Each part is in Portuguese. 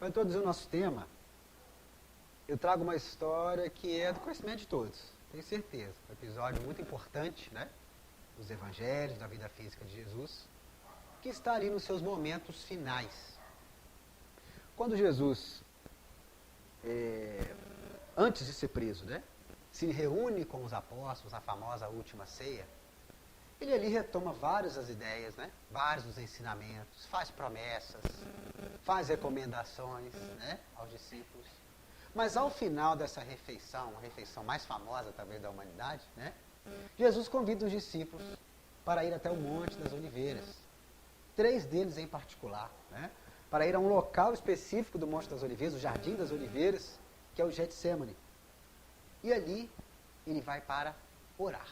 Para introduzir o nosso tema, eu trago uma história que é do conhecimento de todos, tenho certeza. Um episódio muito importante, né? Dos evangelhos, da vida física de Jesus, que está ali nos seus momentos finais. Quando Jesus, antes de ser preso, né? Se reúne com os apóstolos, a famosa última ceia, ele ali retoma várias das ideias, né? Vários dos ensinamentos, faz promessas, faz recomendações, né? Aos discípulos. Mas ao final dessa refeição, a refeição mais famosa talvez da humanidade, né? Jesus convida os discípulos para ir até o Monte das Oliveiras. 3 deles em particular, né? Para ir a um local específico do Monte das Oliveiras, o Jardim das Oliveiras, que é o Getsemane. E ali ele vai para orar,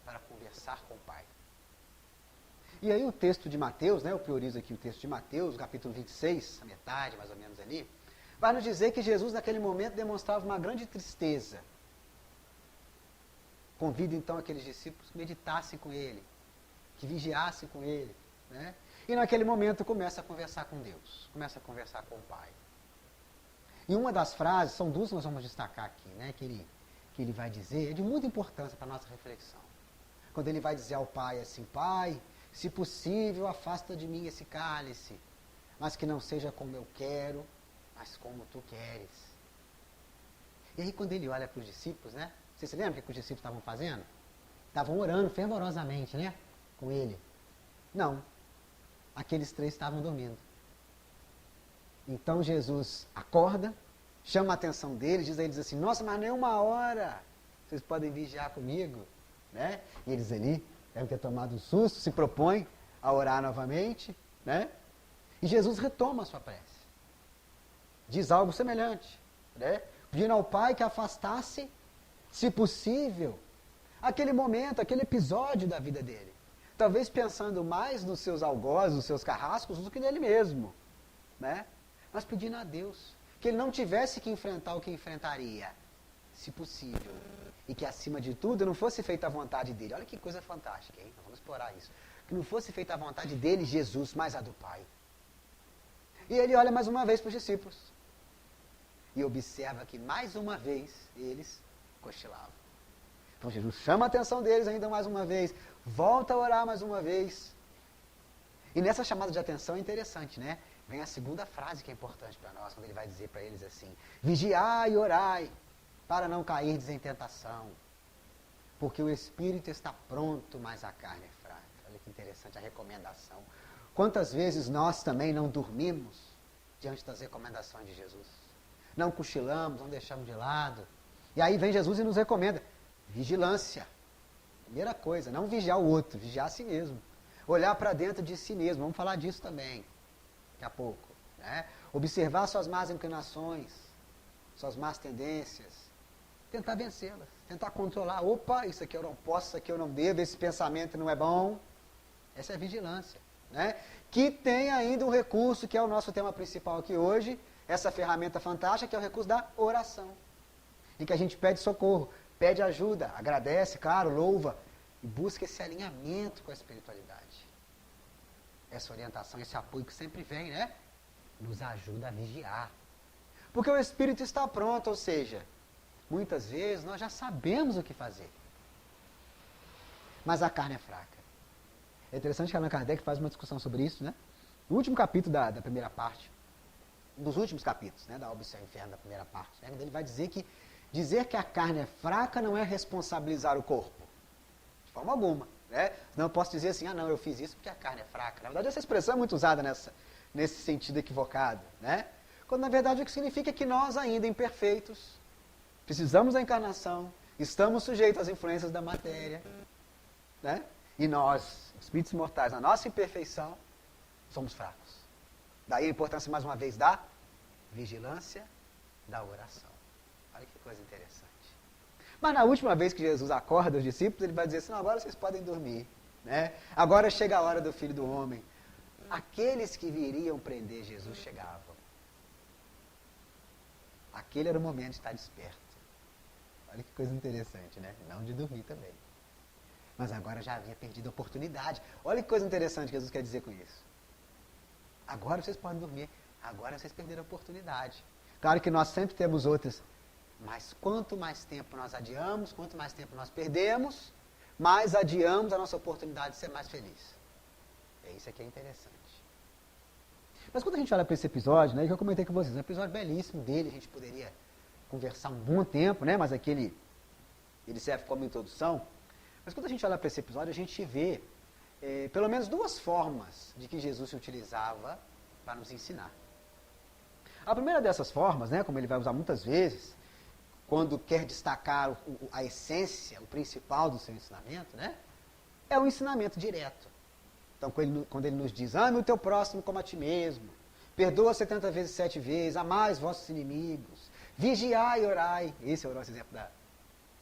para conversar com o Pai. E aí o texto de Mateus, né, eu priorizo aqui o texto de Mateus, capítulo 26, a metade mais ou menos ali, vai nos dizer que Jesus naquele momento demonstrava uma grande tristeza. Convida então aqueles discípulos que meditassem com ele, que vigiassem com ele, né? E naquele momento começa a conversar com Deus, começa a conversar com o Pai. E uma das frases, são 2 que nós vamos destacar aqui, né, que ele vai dizer, é de muita importância para a nossa reflexão. Quando ele vai dizer ao Pai assim: Pai, se possível, afasta de mim esse cálice, mas que não seja como eu quero, mas como tu queres. E aí quando ele olha para os discípulos, né, você se lembra o que os discípulos estavam fazendo? Estavam orando fervorosamente, né, com ele. Não, aqueles 3 estavam dormindo. Então Jesus acorda, chama a atenção deles, diz a eles assim: nossa, mas nem 1 hora vocês podem vigiar comigo, né? E eles ali devem ter tomado um susto, se propõem a orar novamente, né? E Jesus retoma a sua prece. Diz algo semelhante, né? Pedindo ao Pai que afastasse, se possível, aquele momento, aquele episódio da vida dele. Talvez pensando mais nos seus algozes, nos seus carrascos, do que nele mesmo, né? Mas pedindo a Deus que ele não tivesse que enfrentar o que enfrentaria, se possível, e que acima de tudo não fosse feita a vontade dele. Olha que coisa fantástica, hein? Vamos explorar isso. Que não fosse feita a vontade dele, Jesus, mas a do Pai. E ele olha mais uma vez para os discípulos e observa que mais uma vez eles cochilavam. Então Jesus chama a atenção deles ainda mais uma vez, volta a orar mais uma vez. E nessa chamada de atenção é interessante, né? Vem a segunda frase que é importante para nós, quando ele vai dizer para eles assim: vigiai e orai, para não cairdes em tentação, porque o espírito está pronto, mas a carne é fraca. Olha que interessante a recomendação. Quantas vezes nós também não dormimos diante das recomendações de Jesus? Não cochilamos, não deixamos de lado. E aí vem Jesus e nos recomenda: vigilância. Primeira coisa, não vigiar o outro, vigiar a si mesmo. Olhar para dentro de si mesmo, vamos falar disso também daqui a pouco, né? Observar suas más inclinações, suas más tendências, tentar vencê-las, tentar controlar. Opa, isso aqui eu não posso, isso aqui eu não devo, esse pensamento não é bom. Essa é a vigilância, né? Que tem ainda um recurso, que é o nosso tema principal aqui hoje, essa ferramenta fantástica, que é o recurso da oração, em que a gente pede socorro, pede ajuda, agradece, claro, louva, e busca esse alinhamento com a espiritualidade. Essa orientação, esse apoio que sempre vem, né? Nos ajuda a vigiar. Porque o espírito está pronto, ou seja, muitas vezes nós já sabemos o que fazer. Mas a carne é fraca. É interessante que Allan Kardec faz uma discussão sobre isso, né? No último capítulo da primeira parte, um dos últimos capítulos, né, da Obra ao Inferno, da primeira parte, né, ele vai dizer que a carne é fraca não é responsabilizar o corpo. De forma alguma. Né? Não eu posso dizer assim: ah não, eu fiz isso porque a carne é fraca. Na verdade essa expressão é muito usada nesse sentido equivocado, né? Quando na verdade o que significa é que nós ainda imperfeitos, precisamos da encarnação, estamos sujeitos às influências da matéria, né? E nós, espíritos mortais, na nossa imperfeição, somos fracos. Daí a importância mais uma vez da vigilância, da oração. Olha que coisa interessante. Mas na última vez que Jesus acorda os discípulos, ele vai dizer assim: não, agora vocês podem dormir, né? Agora chega a hora do Filho do Homem. Aqueles que viriam prender Jesus chegavam. Aquele era o momento de estar desperto. Olha que coisa interessante, né? Não de dormir também. Mas agora já havia perdido a oportunidade. Olha que coisa interessante que Jesus quer dizer com isso. Agora vocês podem dormir. Agora vocês perderam a oportunidade. Claro que nós sempre temos outras, mas quanto mais tempo nós adiamos, quanto mais tempo nós perdemos, mais adiamos a nossa oportunidade de ser mais feliz. É isso que é interessante. Mas quando a gente olha para esse episódio, né, que eu comentei com vocês, um episódio belíssimo dele, a gente poderia conversar um bom tempo, né, mas ele serve como introdução. Mas quando a gente olha para esse episódio, a gente vê pelo menos duas formas de que Jesus se utilizava para nos ensinar. A primeira dessas formas, né, como ele vai usar muitas vezes, quando quer destacar a essência, o principal do seu ensinamento, né, é o ensinamento direto. Então, quando ele nos diz, ame o teu próximo como a ti mesmo, perdoa 70 vezes 7 vezes, amai os vossos inimigos, vigiai e orai. Esse é o nosso exemplo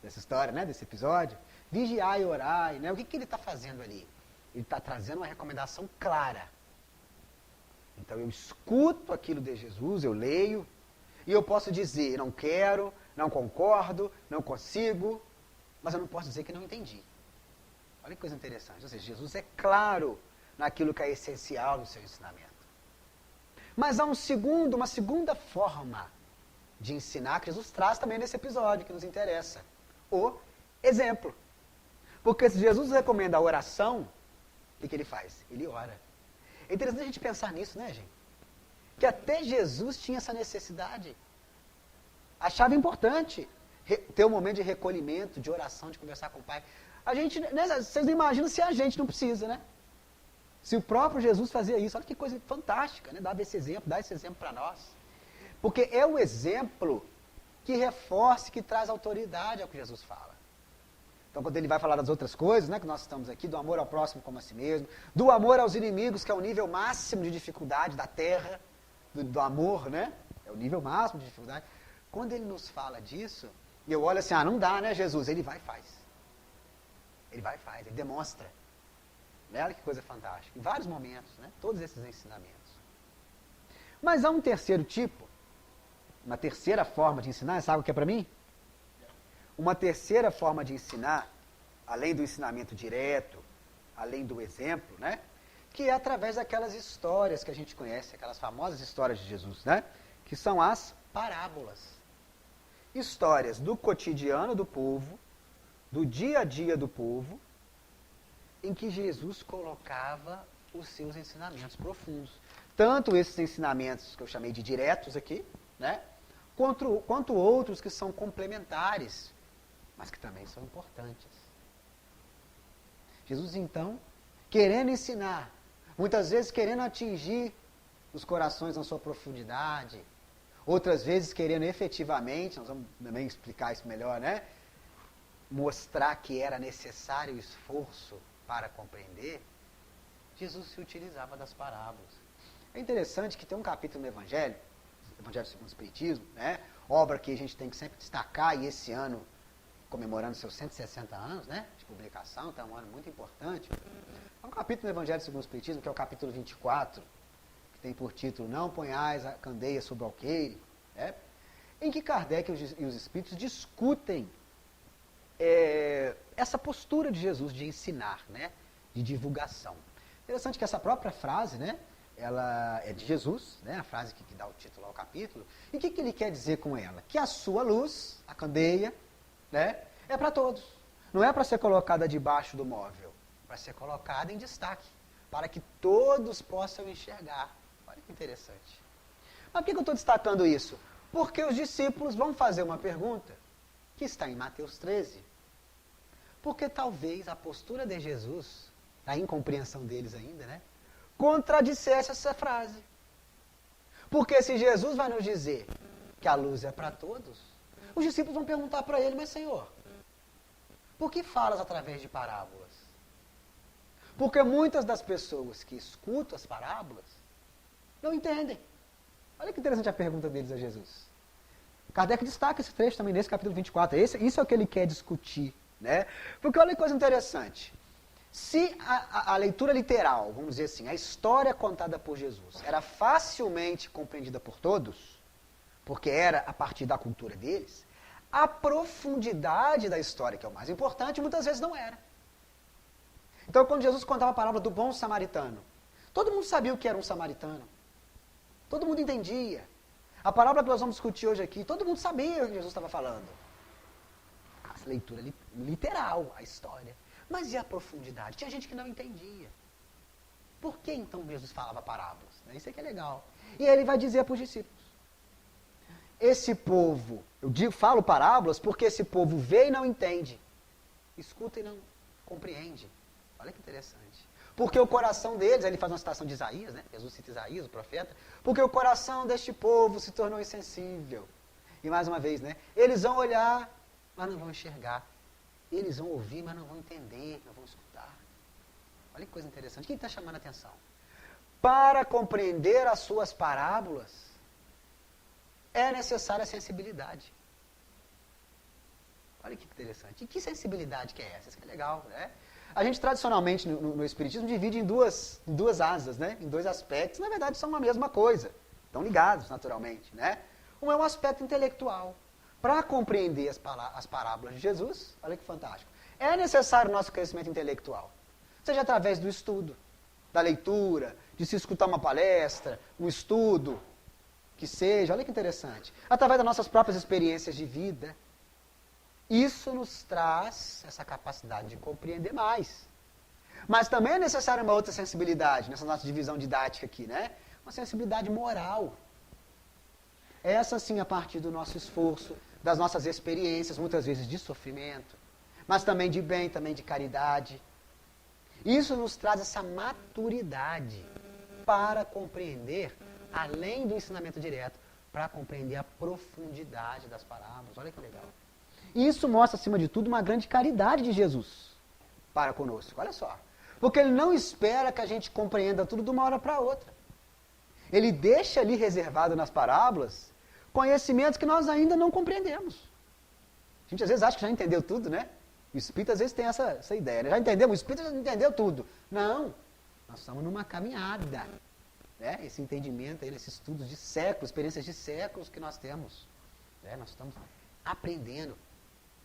dessa história, né, desse episódio. Vigiai e orai. Né? O que ele está fazendo ali? Ele está trazendo uma recomendação clara. Então, eu escuto aquilo de Jesus, eu leio, e eu posso dizer, não quero, não concordo, não consigo, mas eu não posso dizer que não entendi. Olha que coisa interessante. Ou seja, Jesus é claro naquilo que é essencial no seu ensinamento. Mas há uma segunda forma de ensinar que Jesus traz também nesse episódio, que nos interessa. O exemplo. Porque se Jesus recomenda a oração, o que ele faz? Ele ora. É interessante a gente pensar nisso, né, gente? Que até Jesus tinha essa necessidade. Achava importante ter um momento de recolhimento, de oração, de conversar com o Pai. A gente, né, vocês não imaginam se a gente não precisa, né? Se o próprio Jesus fazia isso, olha que coisa fantástica, né? Dá esse exemplo para nós. Porque é o exemplo que reforça, que traz autoridade ao que Jesus fala. Então, quando ele vai falar das outras coisas, né, que nós estamos aqui, do amor ao próximo como a si mesmo, do amor aos inimigos, que é o nível máximo de dificuldade da terra, do amor, né? É o nível máximo de dificuldade. Quando ele nos fala disso, eu olho assim, não dá, né, Jesus? Ele vai e faz. Ele vai e faz, ele demonstra. Olha que coisa fantástica. Em vários momentos, né? Todos esses ensinamentos. Mas há um terceiro tipo, uma terceira forma de ensinar, sabe o que é para mim? Uma terceira forma de ensinar, além do ensinamento direto, além do exemplo, né? Que é através daquelas histórias que a gente conhece, aquelas famosas histórias de Jesus, né? Que são as parábolas. Histórias do cotidiano do povo, do dia a dia do povo, em que Jesus colocava os seus ensinamentos profundos. Tanto esses ensinamentos que eu chamei de diretos aqui, né? Quanto outros que são complementares, mas que também são importantes. Jesus, então, querendo ensinar, muitas vezes querendo atingir os corações na sua profundidade, outras vezes querendo efetivamente, nós vamos também explicar isso melhor, né? Mostrar que era necessário o esforço para compreender, Jesus se utilizava das parábolas. É interessante que tem um capítulo no Evangelho segundo o Espiritismo, né? Obra que a gente tem que sempre destacar, e esse ano, comemorando seus 160 anos, né, de publicação, então é um ano muito importante. É um capítulo do Evangelho segundo o Espiritismo, que é o capítulo 24, que tem por título Não ponhais a candeia sobre o alqueire, né? Em que Kardec e os Espíritos discutem essa postura de Jesus de ensinar, né, de divulgação. Interessante que essa própria frase, né, ela é de Jesus, né, a frase que dá o título ao capítulo, e o que ele quer dizer com ela? Que a sua luz, a candeia, né, é para todos. Não é para ser colocada debaixo do móvel, é para ser colocada em destaque, para que todos possam enxergar. Olha que interessante. Mas por que eu estou destacando isso? Porque os discípulos vão fazer uma pergunta, que está em Mateus 13. Porque talvez a postura de Jesus, a incompreensão deles ainda, né, contradissesse essa frase. Porque se Jesus vai nos dizer que a luz é para todos, os discípulos vão perguntar para ele, mas Senhor, por que falas através de parábolas? Porque muitas das pessoas que escutam as parábolas não entendem. Olha que interessante a pergunta deles a Jesus. Kardec destaca esse trecho também nesse capítulo 24. Isso é o que ele quer discutir, né? Porque olha que coisa interessante. Se a leitura literal, vamos dizer assim, a história contada por Jesus era facilmente compreendida por todos, porque era a partir da cultura deles, a profundidade da história, que é o mais importante, muitas vezes não era. Então, quando Jesus contava a parábola do bom samaritano, todo mundo sabia o que era um samaritano. Todo mundo entendia. A parábola que nós vamos discutir hoje aqui, todo mundo sabia o que Jesus estava falando. A leitura literal, a história. Mas e a profundidade? Tinha gente que não entendia. Por que então Jesus falava parábolas? Isso aqui é legal. E ele vai dizer para os discípulos. Esse povo, falo parábolas porque esse povo vê e não entende. Escuta e não compreende. Olha que interessante. Porque o coração deles, ele faz uma citação de Isaías, né? Jesus cita Isaías, o profeta. Porque o coração deste povo se tornou insensível. E mais uma vez, né? Eles vão olhar, mas não vão enxergar. Eles vão ouvir, mas não vão entender, não vão escutar. Olha que coisa interessante. Quem está chamando a atenção? Para compreender as suas parábolas, é necessária a sensibilidade. Olha que interessante. E que sensibilidade que é essa? Isso que é legal, né? A gente tradicionalmente no Espiritismo divide em duas asas, né? Em dois aspectos. Na verdade são a mesma coisa. Estão ligados naturalmente, né? Um é um aspecto intelectual. Para compreender as parábolas de Jesus, olha que fantástico, é necessário o nosso crescimento intelectual. Seja através do estudo, da leitura, de se escutar uma palestra, um estudo, que seja, olha que interessante. Através das nossas próprias experiências de vida. Isso nos traz essa capacidade de compreender mais. Mas também é necessária uma outra sensibilidade, nessa nossa divisão didática aqui, né? Uma sensibilidade moral. Essa sim a partir do nosso esforço, das nossas experiências, muitas vezes de sofrimento, mas também de bem, também de caridade. Isso nos traz essa maturidade para compreender, além do ensinamento direto, para compreender a profundidade das parábolas. Olha que legal. Isso mostra, acima de tudo, uma grande caridade de Jesus para conosco. Olha só. Porque ele não espera que a gente compreenda tudo de uma hora para outra. Ele deixa ali reservado nas parábolas conhecimentos que nós ainda não compreendemos. A gente às vezes acha que já entendeu tudo, né? O espírito às vezes tem essa ideia, né? Já entendeu? O espírito já entendeu tudo. Não. Nós estamos numa caminhada. Né? Esse entendimento, esses estudos de séculos, experiências de séculos que nós temos. Né? Nós estamos aprendendo.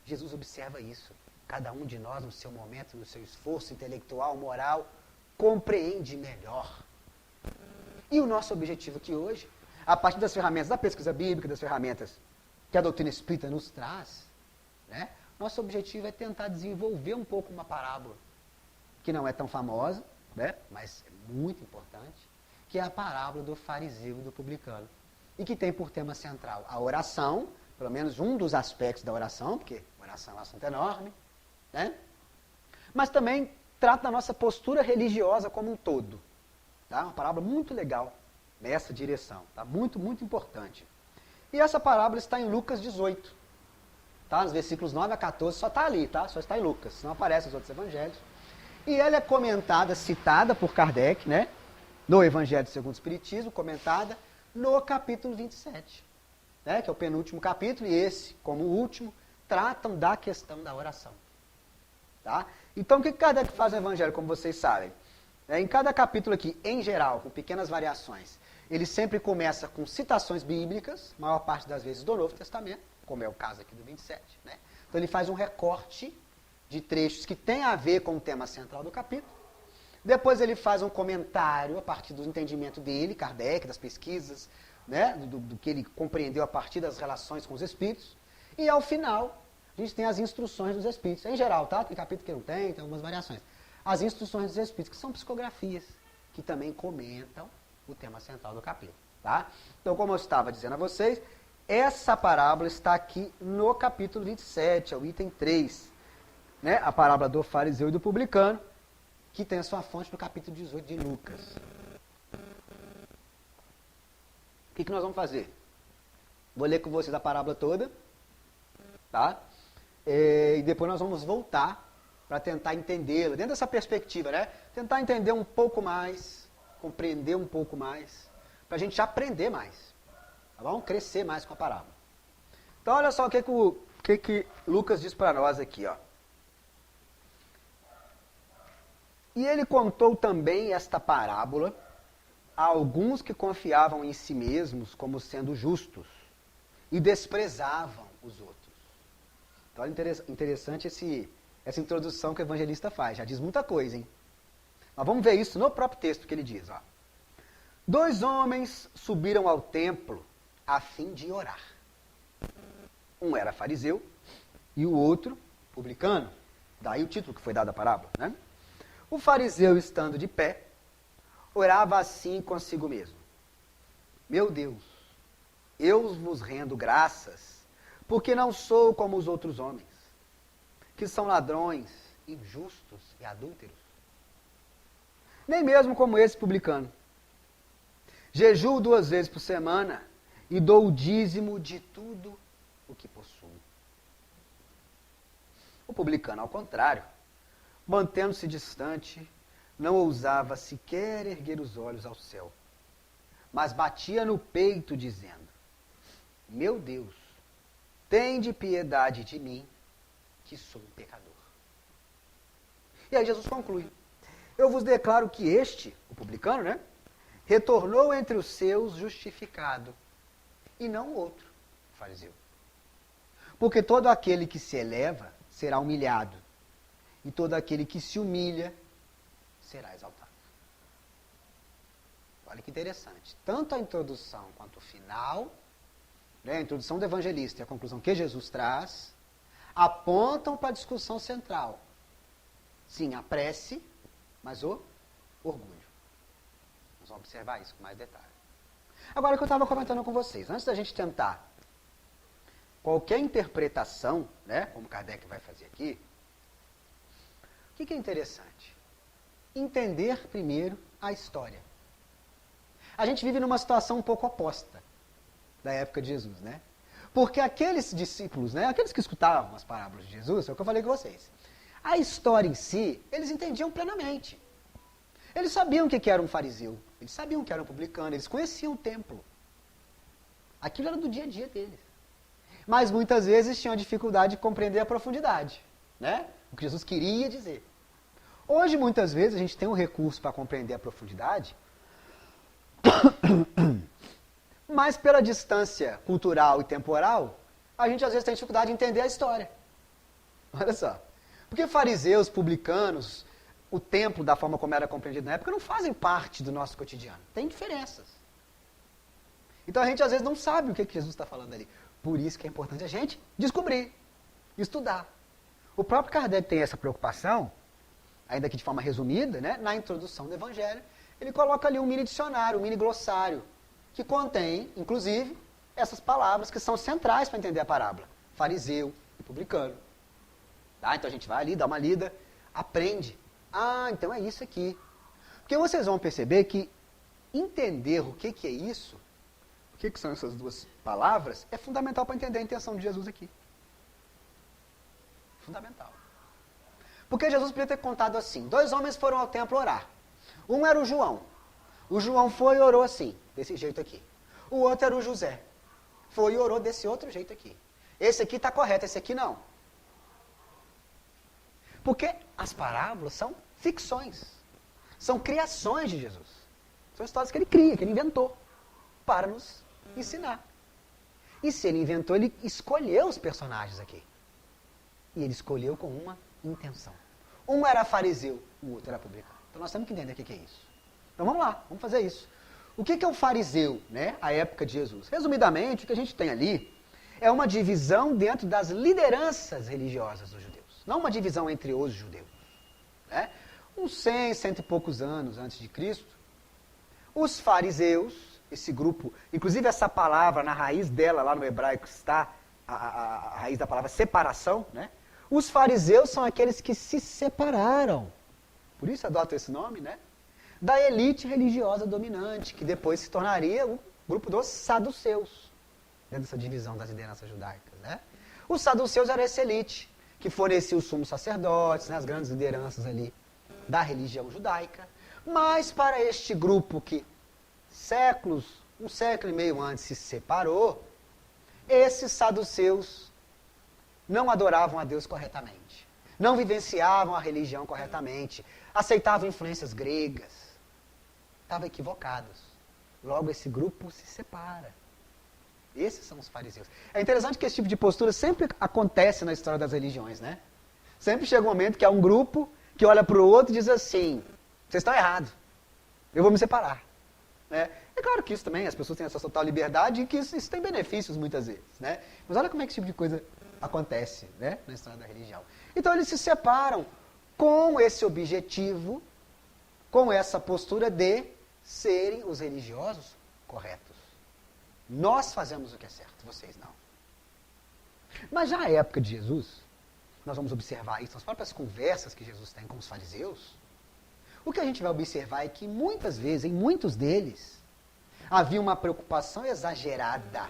Jesus observa isso. Cada um de nós, no seu momento, no seu esforço intelectual, moral, compreende melhor. E o nosso objetivo aqui hoje, a partir das ferramentas da pesquisa bíblica, das ferramentas que a doutrina espírita nos traz, né? Nosso objetivo é tentar desenvolver um pouco uma parábola que não é tão famosa, né? Mas é muito importante, que é a parábola do fariseu e do publicano. E que tem por tema central a oração, pelo menos um dos aspectos da oração, porque a oração é um assunto enorme, né? Mas também trata da nossa postura religiosa como um todo. Tá? Uma parábola muito legal nessa direção. Tá? Muito, muito importante. E essa parábola está em Lucas 18. Tá? Nos versículos 9 a 14, só está ali, tá? Só está em Lucas, não aparece nos outros evangelhos. E ela é comentada, citada por Kardec, né? No Evangelho segundo o Espiritismo, comentada no capítulo 27. Né? Que é o penúltimo capítulo, e esse, como o último, tratam da questão da oração. Tá? Então, o que Kardec faz no Evangelho, como vocês sabem? Em cada capítulo aqui, em geral, com pequenas variações, ele sempre começa com citações bíblicas, maior parte das vezes do Novo Testamento, como é o caso aqui do 27. Né? Então, ele faz um recorte de trechos que tem a ver com o tema central do capítulo. Depois ele faz um comentário a partir do entendimento dele, Kardec, das pesquisas, né, do que ele compreendeu a partir das relações com os espíritos. E ao final, a gente tem as instruções dos espíritos. Em geral, tá? Tem capítulo que não tem algumas variações. As instruções dos espíritos, que são psicografias, que também comentam o tema central do capítulo. Tá? Então, como eu estava dizendo a vocês, essa parábola está aqui no capítulo 27, é o item 3. Né? A parábola do fariseu e do publicano, que tem a sua fonte no capítulo 18 de Lucas. O que nós vamos fazer? Vou ler com vocês a parábola toda, tá? E depois nós vamos voltar para tentar entendê-la, dentro dessa perspectiva, né? Tentar entender um pouco mais, compreender um pouco mais, para a gente aprender mais, tá bom? Crescer mais com a parábola. Então, olha só o que Lucas diz para nós aqui, ó. E ele contou também esta parábola a alguns que confiavam em si mesmos como sendo justos e desprezavam os outros. Então, olha interessante essa introdução que o evangelista faz. Já diz muita coisa, hein? Mas vamos ver isso no próprio texto que ele diz. Ó. 2 homens subiram ao templo a fim de orar. Um era fariseu e o outro publicano. Daí o título que foi dado à parábola, né? O fariseu, estando de pé, orava assim consigo mesmo: Meu Deus, eu vos rendo graças, porque não sou como os outros homens, que são ladrões, injustos e adúlteros. Nem mesmo como esse publicano. Jejuo 2 vezes por semana e dou o dízimo de tudo o que possuo. O publicano, ao contrário, mantendo-se distante, não ousava sequer erguer os olhos ao céu, mas batia no peito, dizendo: Meu Deus, tende piedade de mim, que sou um pecador. E aí Jesus conclui: Eu vos declaro que este, o publicano, né, retornou entre os seus justificado, e não o outro, o fariseu. Porque todo aquele que se eleva será humilhado, e todo aquele que se humilha será exaltado. Olha que interessante. Tanto a introdução quanto o final, né, a introdução do evangelista e a conclusão que Jesus traz, apontam para a discussão central. Sim, a prece, mas o orgulho. Nós vamos observar isso com mais detalhe. Agora, o que eu estava comentando com vocês, antes da gente tentar qualquer interpretação, né, como Kardec vai fazer aqui, o que é interessante? Entender primeiro a história. A gente vive numa situação um pouco oposta da época de Jesus, né? Porque aqueles discípulos, né, aqueles que escutavam as parábolas de Jesus, é o que eu falei com vocês. A história em si, eles entendiam plenamente. Eles sabiam o que era um fariseu, eles sabiam o que era um publicano, eles conheciam o templo. Aquilo era do dia a dia deles. Mas muitas vezes tinham dificuldade de compreender a profundidade, né? O que Jesus queria dizer. Hoje, muitas vezes, a gente tem um recurso para compreender a profundidade, mas pela distância cultural e temporal, a gente às vezes tem dificuldade de entender a história. Olha só. Porque fariseus, publicanos, o templo, da forma como era compreendido na época, não fazem parte do nosso cotidiano. Tem diferenças. Então a gente às vezes não sabe o que Jesus está falando ali. Por isso que é importante a gente descobrir, estudar. O próprio Kardec tem essa preocupação, ainda que de forma resumida, né, na introdução do Evangelho, ele coloca ali um mini dicionário, um mini glossário, que contém, inclusive, essas palavras que são centrais para entender a parábola. Fariseu e publicano. Tá? Então a gente vai ali, dá uma lida, aprende. Ah, então é isso aqui. Porque vocês vão perceber que entender o que é isso, o que são essas duas palavras, é fundamental para entender a intenção de Jesus aqui. Fundamental. Porque Jesus podia ter contado assim: 2 homens foram ao templo orar. Um era o João. O João foi e orou assim, desse jeito aqui. O outro era o José. Foi e orou desse outro jeito aqui. Esse aqui está correto, esse aqui não. Porque as parábolas são ficções. São criações de Jesus. São histórias que ele cria, que ele inventou, para nos ensinar. E se ele inventou, ele escolheu os personagens aqui. E ele escolheu com uma intenção. Um era fariseu, o outro era publicano. Então nós temos que entender o que é isso. Então vamos lá, vamos fazer isso. O que é o fariseu, né, à época de Jesus? Resumidamente, o que a gente tem ali é uma divisão dentro das lideranças religiosas dos judeus. Não uma divisão entre os judeus. Né? Uns 100, 100 e poucos anos antes de Cristo, os fariseus, esse grupo, inclusive essa palavra, na raiz dela, lá no hebraico, está a raiz da palavra separação, né? Os fariseus são aqueles que se separaram, por isso adotam esse nome, né? Da elite religiosa dominante, que depois se tornaria o grupo dos saduceus, dentro dessa divisão das lideranças judaicas, né? Os saduceus eram essa elite, que fornecia os sumos sacerdotes, né, as grandes lideranças ali da religião judaica, mas para este grupo que um século e meio antes se separou, esses saduceus não adoravam a Deus corretamente, não vivenciavam a religião corretamente, aceitavam influências gregas, estavam equivocados. Logo, esse grupo se separa. Esses são os fariseus. É interessante que esse tipo de postura sempre acontece na história das religiões, né? Sempre chega um momento que há um grupo que olha para o outro e diz assim: vocês estão errados, eu vou me separar. Né? É claro que isso também, as pessoas têm essa total liberdade e que isso tem benefícios muitas vezes. Né? Mas olha como é que esse tipo de coisa acontece, né, na história da religião. Então eles se separam com esse objetivo, com essa postura de serem os religiosos corretos. Nós fazemos o que é certo, vocês não. Mas já na época de Jesus, nós vamos observar isso nas próprias conversas que Jesus tem com os fariseus. O que a gente vai observar é que muitas vezes, em muitos deles, havia uma preocupação exagerada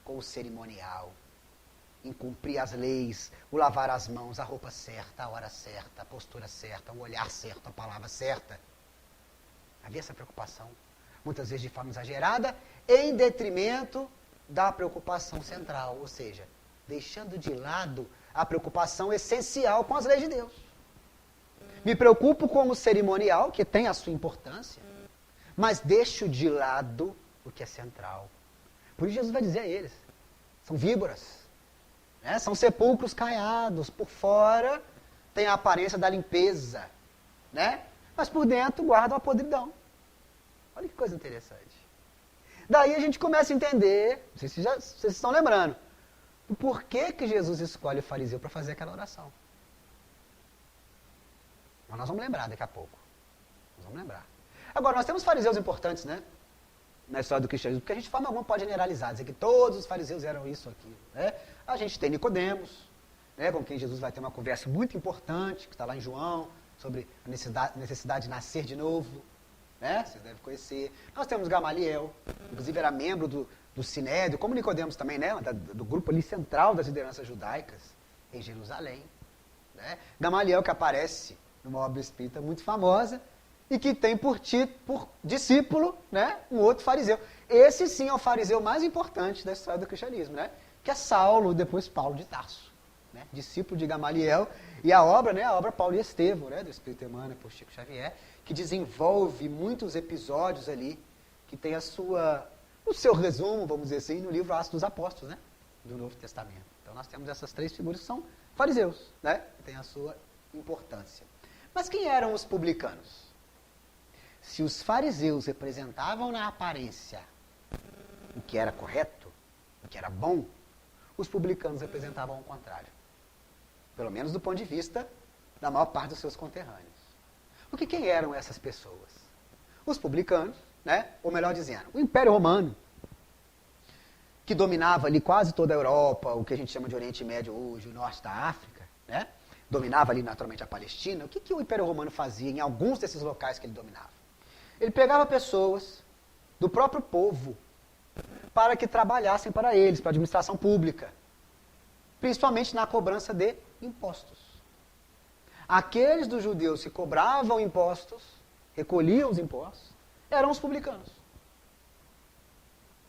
com o cerimonial, em cumprir as leis, o lavar as mãos, a roupa certa, a hora certa, a postura certa, o olhar certo, a palavra certa. Havia essa preocupação, muitas vezes de forma exagerada, em detrimento da preocupação central, ou seja, deixando de lado a preocupação essencial com as leis de Deus. Me preocupo com o cerimonial, que tem a sua importância, mas deixo de lado o que é central. Por isso Jesus vai dizer a eles, são víboras, né? São sepulcros caiados, por fora tem a aparência da limpeza, né? Mas por dentro guardam a podridão. Olha que coisa interessante. Daí a gente começa a entender, não sei se vocês estão lembrando, o porquê que Jesus escolhe o fariseu para fazer aquela oração. Mas nós vamos lembrar daqui a pouco. Nós vamos lembrar. Agora, nós temos fariseus importantes, né? Na história do cristianismo, porque a gente de forma alguma pode generalizar, dizer que todos os fariseus eram isso ou aquilo. Né? A gente tem Nicodemos, né, com quem Jesus vai ter uma conversa muito importante, que está lá em João, sobre a necessidade de nascer de novo. Né? Vocês devem conhecer. Nós temos Gamaliel, inclusive era membro do Sinédrio, como Nicodemos também, né? Do grupo ali central das lideranças judaicas em Jerusalém. Né? Gamaliel que aparece numa obra espírita muito famosa, e que tem por discípulo, né, um outro fariseu. Esse sim é o fariseu mais importante da história do cristianismo, né, que é Saulo, depois Paulo de Tarso, né, discípulo de Gamaliel, e a obra, né, a obra Paulo e Estevão, né, do Espírito Emmanuel por Chico Xavier, que desenvolve muitos episódios ali, que tem o seu resumo, vamos dizer assim, no livro Atos dos Apóstolos, né, do Novo Testamento. Então nós temos essas três figuras que são fariseus, né, que têm a sua importância. Mas quem eram os publicanos? Se os fariseus representavam na aparência o que era correto, o que era bom, os publicanos representavam o contrário. Pelo menos do ponto de vista da maior parte dos seus conterrâneos. Porque quem eram essas pessoas? Os publicanos, né? Ou melhor dizendo, o Império Romano, que dominava ali quase toda a Europa, o que a gente chama de Oriente Médio hoje, o norte da África, né? Dominava ali naturalmente a Palestina. O que o Império Romano fazia em alguns desses locais que ele dominava? Ele pegava pessoas do próprio povo para que trabalhassem para eles, para a administração pública, principalmente na cobrança de impostos. Aqueles dos judeus que cobravam impostos, recolhiam os impostos, eram os publicanos.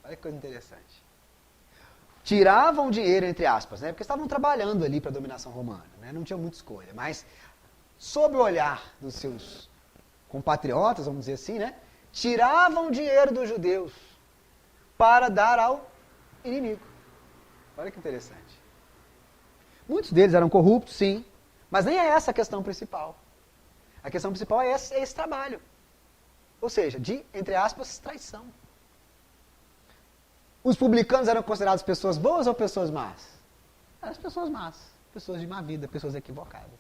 Olha que coisa interessante. Tiravam dinheiro, entre aspas, né, porque estavam trabalhando ali para a dominação romana, né, não tinham muita escolha, mas sob o olhar dos seus compatriotas, vamos dizer assim, né, tiravam dinheiro dos judeus para dar ao inimigo. Olha que interessante. Muitos deles eram corruptos, sim, mas nem é essa a questão principal. A questão principal é esse trabalho. Ou seja, de, entre aspas, traição. Os publicanos eram considerados pessoas boas ou pessoas más? Eram as pessoas más, pessoas de má vida, pessoas equivocadas.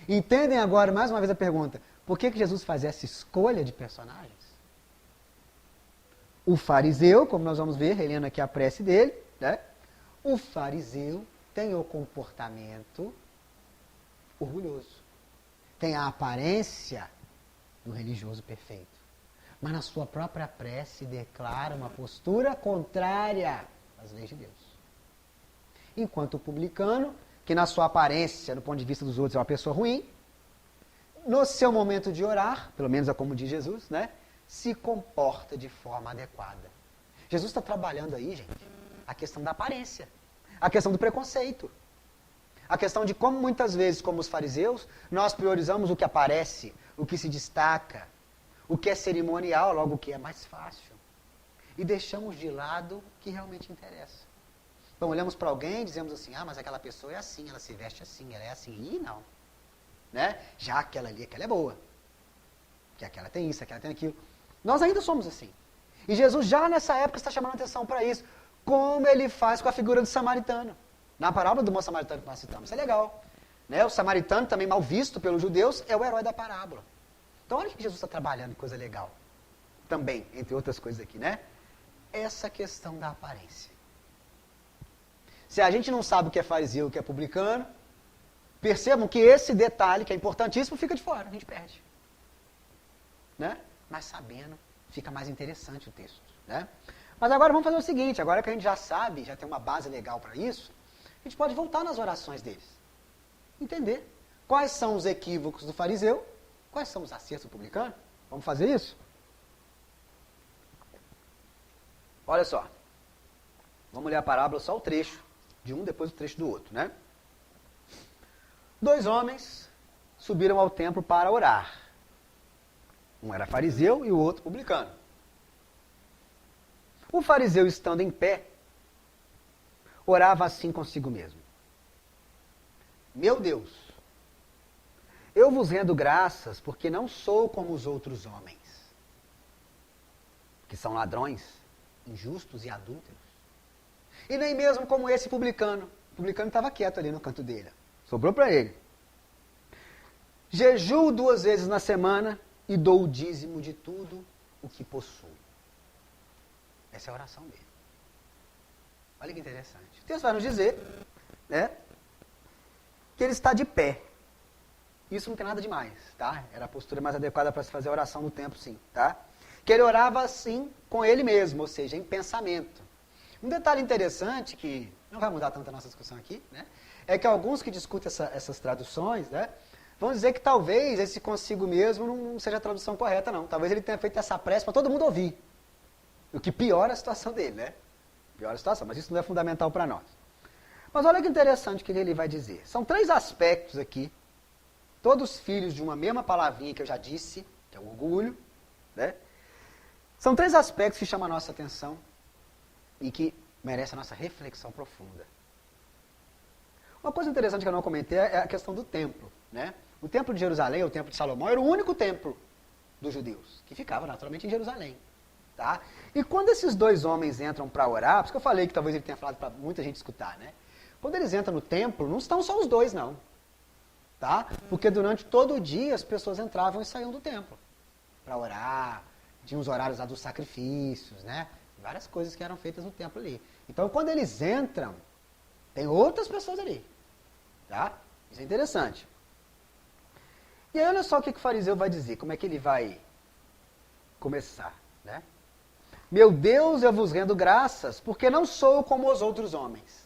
Entendem agora, mais uma vez, a pergunta: por que Jesus faz essa escolha de personagens? O fariseu, como nós vamos ver, relendo aqui a prece dele, né? O fariseu tem o comportamento orgulhoso. Tem a aparência do religioso perfeito. Mas na sua própria prece declara uma postura contrária às leis de Deus. Enquanto o publicano, que na sua aparência, do ponto de vista dos outros, é uma pessoa ruim, no seu momento de orar, pelo menos é como diz Jesus, né, se comporta de forma adequada. Jesus está trabalhando aí, gente, a questão da aparência, a questão do preconceito, a questão de como muitas vezes, como os fariseus, nós priorizamos o que aparece, o que se destaca, o que é cerimonial, logo o que é mais fácil, e deixamos de lado o que realmente interessa. Então olhamos para alguém e dizemos assim: ah, mas aquela pessoa é assim, ela se veste assim, ela é assim. E não. Né? Já aquela ali, aquela é boa. Que aquela tem isso, aquela tem aquilo. Nós ainda somos assim. E Jesus já nessa época está chamando a atenção para isso. Como ele faz com a figura do samaritano. Na parábola do bom samaritano que nós citamos. Isso é legal. Né? O samaritano, também mal visto pelos judeus, é o herói da parábola. Então olha que Jesus está trabalhando em coisa legal. Também, entre outras coisas aqui, né? Essa questão da aparência. Se a gente não sabe o que é fariseu e o que é publicano, percebam que esse detalhe, que é importantíssimo, fica de fora, a gente perde. Né? Mas sabendo, fica mais interessante o texto. Né? Mas agora vamos fazer o seguinte, agora que a gente já sabe, já tem uma base legal para isso, a gente pode voltar nas orações deles. Entender quais são os equívocos do fariseu, quais são os acertos do publicano. Vamos fazer isso? Olha só. Vamos ler a parábola, só o trecho de um, depois o trecho do outro, né? 2 homens subiram ao templo para orar. Um era fariseu e o outro publicano. O fariseu, estando em pé, orava assim consigo mesmo. Meu Deus, eu vos rendo graças porque não sou como os outros homens, que são ladrões, injustos e adúlteros. E nem mesmo como esse publicano. O publicano estava quieto ali no canto dele. Sobrou para ele. Jejuo 2 vezes na semana e dou o dízimo de tudo o que possuo. Essa é a oração dele. Olha que interessante. O texto vai nos dizer, né, que ele está de pé. Isso não tem nada demais, tá? Era a postura mais adequada para se fazer a oração no templo, sim, tá? Que ele orava assim com ele mesmo, ou seja, em pensamento. Um detalhe interessante, que não vai mudar tanto a nossa discussão aqui, né, é que alguns que discutem essas traduções, né, vão dizer que talvez esse consigo mesmo não seja a tradução correta, não. Talvez ele tenha feito essa prece para todo mundo ouvir. O que piora a situação dele, né? Piora a situação, mas isso não é fundamental para nós. Mas olha que interessante o que ele vai dizer. São 3 aspectos aqui, todos filhos de uma mesma palavrinha que eu já disse, que é o orgulho, né? São 3 aspectos que chamam a nossa atenção e que merecem a nossa reflexão profunda. Uma coisa interessante que eu não comentei é a questão do templo, né? O templo de Jerusalém, o templo de Salomão, era o único templo dos judeus, que ficava naturalmente em Jerusalém. Tá? E quando esses 2 homens entram para orar, por isso que eu falei que talvez ele tenha falado para muita gente escutar, né? Quando eles entram no templo, não estão só os 2, não. Tá? Porque durante todo o dia as pessoas entravam e saíam do templo para orar, tinha os horários lá dos sacrifícios, né? Várias coisas que eram feitas no templo ali. Então, quando eles entram, tem outras pessoas ali. Tá? Isso é interessante. E aí, olha só o que o fariseu vai dizer, como é que ele vai começar, né? Meu Deus, eu vos rendo graças, porque não sou como os outros homens.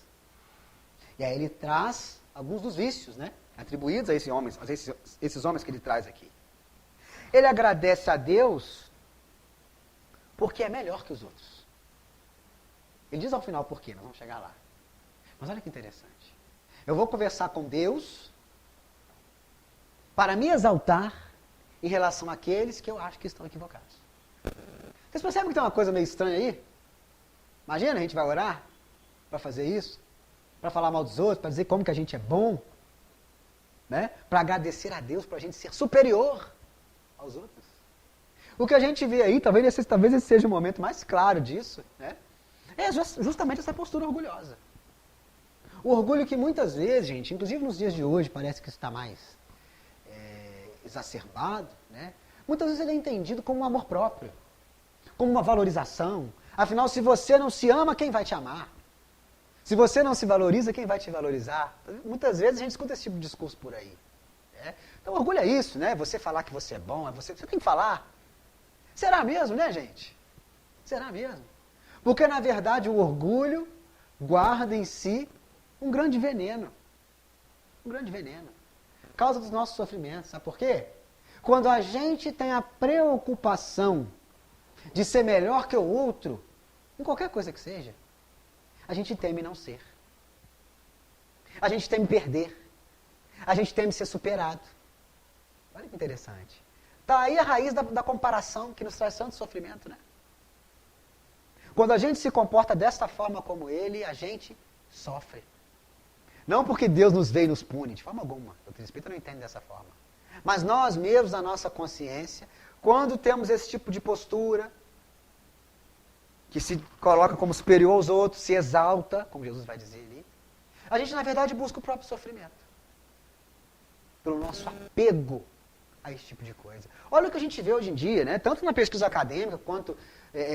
E aí ele traz alguns dos vícios, né, atribuídos a esses homens que ele traz aqui. Ele agradece a Deus porque é melhor que os outros. Ele diz ao final por quê, nós vamos chegar lá. Mas olha que interessante. Eu vou conversar com Deus para me exaltar em relação àqueles que eu acho que estão equivocados. Vocês percebem que tem uma coisa meio estranha aí? Imagina, a gente vai orar para fazer isso, para falar mal dos outros, para dizer como que a gente é bom, né? Para agradecer a Deus, para a gente ser superior aos outros. O que a gente vê aí, talvez esse seja o momento mais claro disso, né? É justamente essa postura orgulhosa. O orgulho que muitas vezes, gente, inclusive nos dias de hoje, parece que está mais exacerbado, né? Muitas vezes ele é entendido como um amor próprio, como uma valorização. Afinal, se você não se ama, quem vai te amar? Se você não se valoriza, quem vai te valorizar? Muitas vezes a gente escuta esse tipo de discurso por aí. Né? Então, orgulho é isso, né? Você falar que você é bom, você tem que falar. Será mesmo, né, gente? Será mesmo? Porque, na verdade, o orgulho guarda em si um grande veneno. Um grande veneno. Causa dos nossos sofrimentos. Sabe por quê? Quando a gente tem a preocupação de ser melhor que o outro, em qualquer coisa que seja, a gente teme não ser. A gente teme perder. A gente teme ser superado. Olha que interessante. Está aí a raiz da comparação que nos traz tanto sofrimento, né? Quando a gente se comporta desta forma como ele, a gente sofre. Não porque Deus nos veio e nos pune, de forma alguma. O doutrina espírita não entende dessa forma. Mas nós mesmos, na nossa consciência, quando temos esse tipo de postura, que se coloca como superior aos outros, se exalta, como Jesus vai dizer ali, a gente, na verdade, busca o próprio sofrimento. Pelo nosso apego a esse tipo de coisa. Olha o que a gente vê hoje em dia, né? Tanto na pesquisa acadêmica, quanto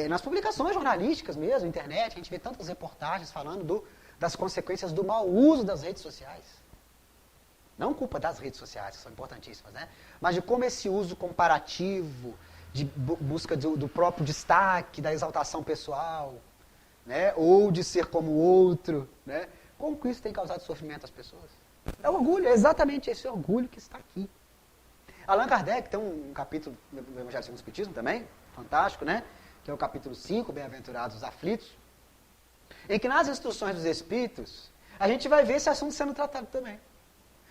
nas publicações jornalísticas mesmo, internet, a gente vê tantas reportagens falando das consequências do mau uso das redes sociais. Não culpa das redes sociais, que são importantíssimas, né? Mas de como esse uso comparativo, de busca do próprio destaque, da exaltação pessoal, né? Ou de ser como o outro, né? Como que isso tem causado sofrimento às pessoas? É o orgulho, é exatamente esse orgulho que está aqui. Allan Kardec tem um capítulo no Evangelho segundo o Espiritismo também, fantástico, né? Que é o capítulo 5, Bem-aventurados os aflitos, em que nas instruções dos Espíritos, a gente vai ver esse assunto sendo tratado também.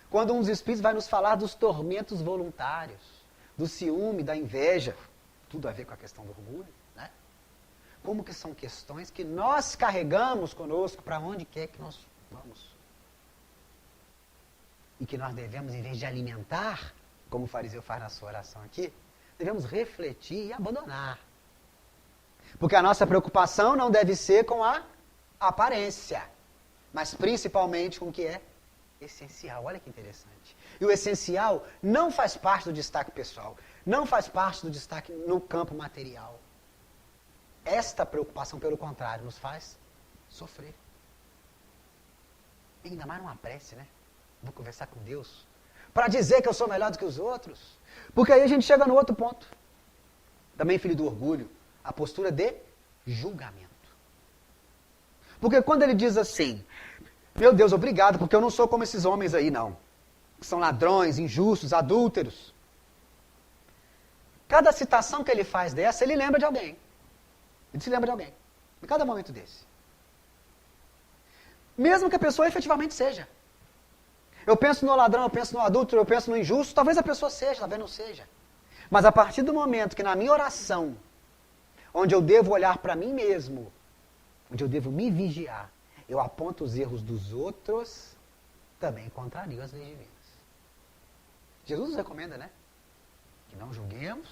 Quando um dos Espíritos vai nos falar dos tormentos voluntários, do ciúme, da inveja, tudo a ver com a questão do orgulho, né? Como que são questões que nós carregamos conosco para onde quer que nós vamos. E que nós devemos, em vez de alimentar, como o fariseu faz na sua oração aqui, devemos refletir e abandonar. Porque a nossa preocupação não deve ser com a aparência, mas principalmente com o que é essencial. Olha que interessante. E o essencial não faz parte do destaque pessoal, não faz parte do destaque no campo material. Esta preocupação, pelo contrário, nos faz sofrer. E ainda mais numa prece, né? Vou conversar com Deus para dizer que eu sou melhor do que os outros. Porque aí a gente chega no outro ponto. Também filho do orgulho, a postura de julgamento. Porque quando ele diz assim, meu Deus, obrigado, porque eu não sou como esses homens aí, não. Que são ladrões, injustos, adúlteros. Cada citação que ele faz dessa, ele lembra de alguém. Ele se lembra de alguém. Em cada momento desse. Mesmo que a pessoa efetivamente seja. Eu penso no ladrão, eu penso no adúltero, eu penso no injusto, talvez a pessoa seja, talvez não seja. Mas a partir do momento que na minha oração, onde eu devo olhar para mim mesmo, onde eu devo me vigiar, eu aponto os erros dos outros, também contrario as leis divinas. Jesus nos recomenda, né? Que não julguemos,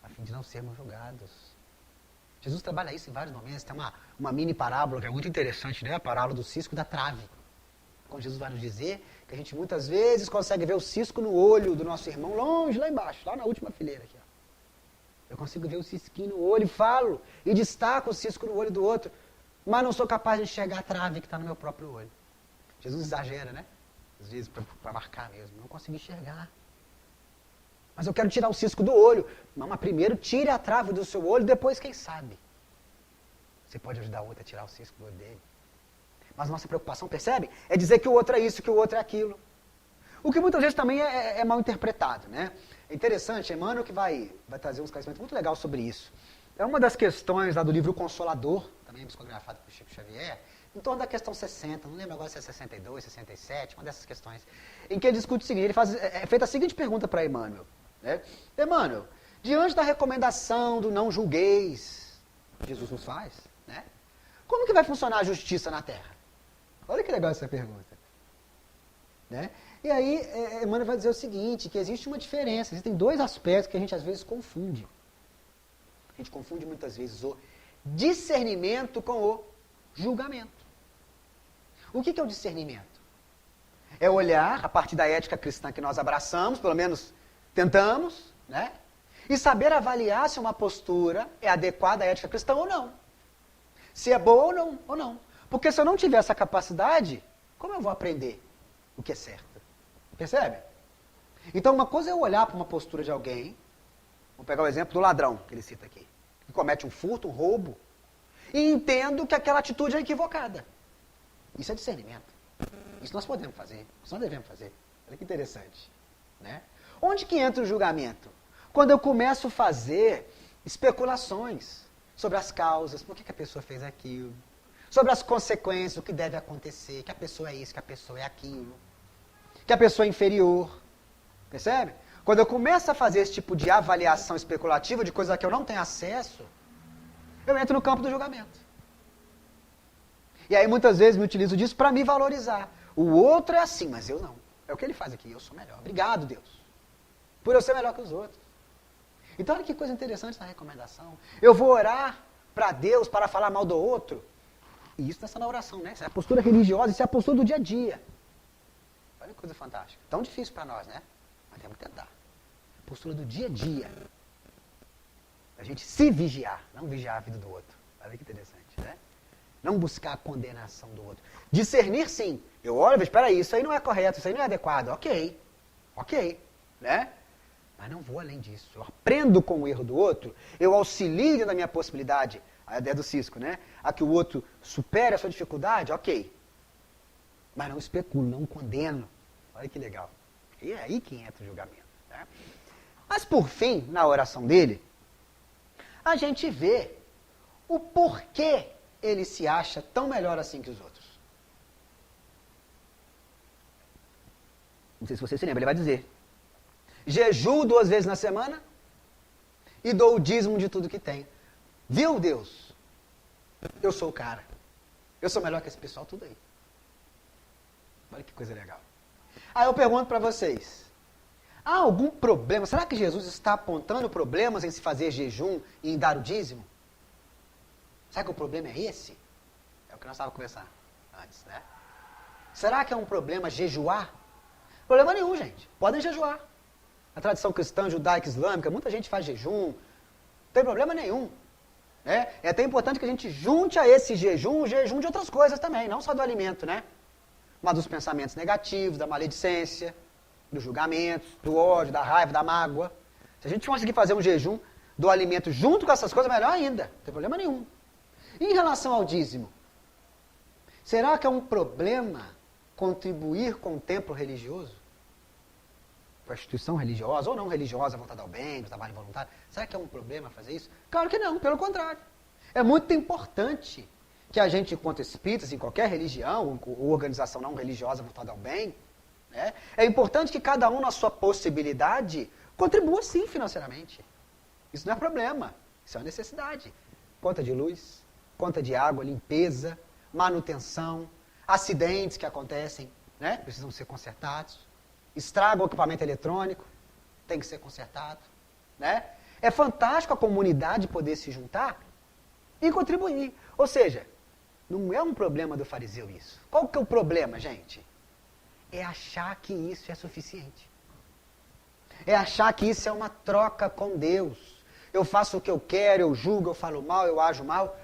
a fim de não sermos julgados. Jesus trabalha isso em vários momentos. Tem uma mini parábola que é muito interessante, né? A parábola do cisco e da trave. Quando Jesus vai nos dizer que a gente muitas vezes consegue ver o cisco no olho do nosso irmão longe, lá embaixo, lá na última fileira aqui. Ó. Eu consigo ver o cisquinho no olho e falo, e destaco o cisco no olho do outro, mas não sou capaz de enxergar a trave que está no meu próprio olho. Jesus exagera, né? Às vezes para marcar mesmo. Não consigo enxergar. Mas eu quero tirar o cisco do olho. Não, mas primeiro tire a trave do seu olho, depois quem sabe. Você pode ajudar o outro a tirar o cisco do olho dele. Mas nossa preocupação, percebe? É dizer que o outro é isso, que o outro é aquilo. O que muitas vezes também é mal interpretado, né? É interessante, Emmanuel que vai trazer uns conhecimentos muito legais sobre isso. É uma das questões lá do livro Consolador, também psicografado por Chico Xavier, em torno da questão 60, não lembro agora se é 62, 67, uma dessas questões, em que ele discute o seguinte, é feita a seguinte pergunta para Emmanuel. Né? Emmanuel, diante da recomendação do não julgueis, que Jesus nos faz, né? Como que vai funcionar a justiça na Terra? Olha que legal essa pergunta. Né? E aí, Emmanuel vai dizer o seguinte, que existe uma diferença, existem dois aspectos que a gente às vezes confunde. A gente confunde muitas vezes o discernimento com o julgamento. O que é o discernimento? É olhar, a partir da ética cristã que nós abraçamos, pelo menos tentamos, né? E saber avaliar se uma postura é adequada à ética cristã ou não. Se é boa ou não. Porque se eu não tiver essa capacidade, como eu vou aprender o que é certo? Percebe? Então uma coisa é eu olhar para uma postura de alguém, vou pegar o exemplo do ladrão, que ele cita aqui, que comete um furto, um roubo, e entendo que aquela atitude é equivocada. Isso é discernimento. Isso nós podemos fazer, isso nós devemos fazer. Olha que interessante. Né? Onde que entra o julgamento? Quando eu começo a fazer especulações sobre as causas, por que a pessoa fez aquilo, sobre as consequências, o que deve acontecer, que a pessoa é isso, que a pessoa é aquilo, que a pessoa é inferior. Percebe? Quando eu começo a fazer esse tipo de avaliação especulativa de coisa que eu não tenho acesso, eu entro no campo do julgamento. E aí muitas vezes me utilizo disso para me valorizar. O outro é assim, mas eu não. É o que ele faz aqui, eu sou melhor. Obrigado, Deus. Por eu ser melhor que os outros. Então, olha que coisa interessante essa recomendação. Eu vou orar para Deus para falar mal do outro. E isso nessa na oração, né? Essa é a postura religiosa, isso é a postura do dia a dia. Olha que coisa fantástica. Tão difícil para nós, né? Mas temos que tentar. Postura do dia a dia. A gente se vigiar, não vigiar a vida do outro. Olha que interessante, né? Não buscar a condenação do outro. Discernir, sim. Eu olho e vejo, espera aí, isso aí não é correto, isso aí não é adequado. Ok, né? Mas não vou além disso. Eu aprendo com o erro do outro, eu auxilio dentro da minha possibilidade, a ideia do Cisco, né? A que o outro supere a sua dificuldade, ok. Mas não especulo, não condeno. Olha que legal. E é aí que entra o julgamento. Né? Mas por fim, na oração dele, a gente vê o porquê ele se acha tão melhor assim que os outros. Não sei se você se lembra, ele vai dizer: jejuo 2 vezes na semana e dou o dízimo de tudo que tem. Viu, Deus? Eu sou o cara. Eu sou melhor que esse pessoal tudo aí. Olha que coisa legal. Aí eu pergunto para vocês: há algum problema? Será que Jesus está apontando problemas em se fazer jejum e em dar o dízimo? Será que o problema é esse? É o que nós estávamos conversando antes, né? Será que é um problema jejuar? Problema nenhum, gente. Podem jejuar. A tradição cristã, judaica, islâmica, muita gente faz jejum. Não tem problema nenhum. Né? É até importante que a gente junte a esse jejum o jejum de outras coisas também, não só do alimento, né? Mas dos pensamentos negativos, da maledicência, dos julgamentos, do ódio, da raiva, da mágoa. Se a gente conseguir fazer um jejum do alimento junto com essas coisas, melhor ainda. Não tem problema nenhum. Em relação ao dízimo, será que é um problema contribuir com o templo religioso? Com a instituição religiosa ou não religiosa, voltada ao bem, do trabalho voluntário? Será que é um problema fazer isso? Claro que não, pelo contrário. É muito importante que a gente, enquanto espíritas, em qualquer religião ou organização não religiosa voltada ao bem, né, é importante que cada um, na sua possibilidade, contribua sim financeiramente. Isso não é problema, isso é uma necessidade. Conta de luz, conta de água, limpeza, manutenção, acidentes que acontecem, né, precisam ser consertados, estraga o equipamento eletrônico, tem que ser consertado. Né? É fantástico a comunidade poder se juntar e contribuir. Ou seja, não é um problema do fariseu isso. Qual que é o problema, gente? É achar que isso é suficiente. É achar que isso é uma troca com Deus. Eu faço o que eu quero, eu julgo, eu falo mal, eu ajo mal,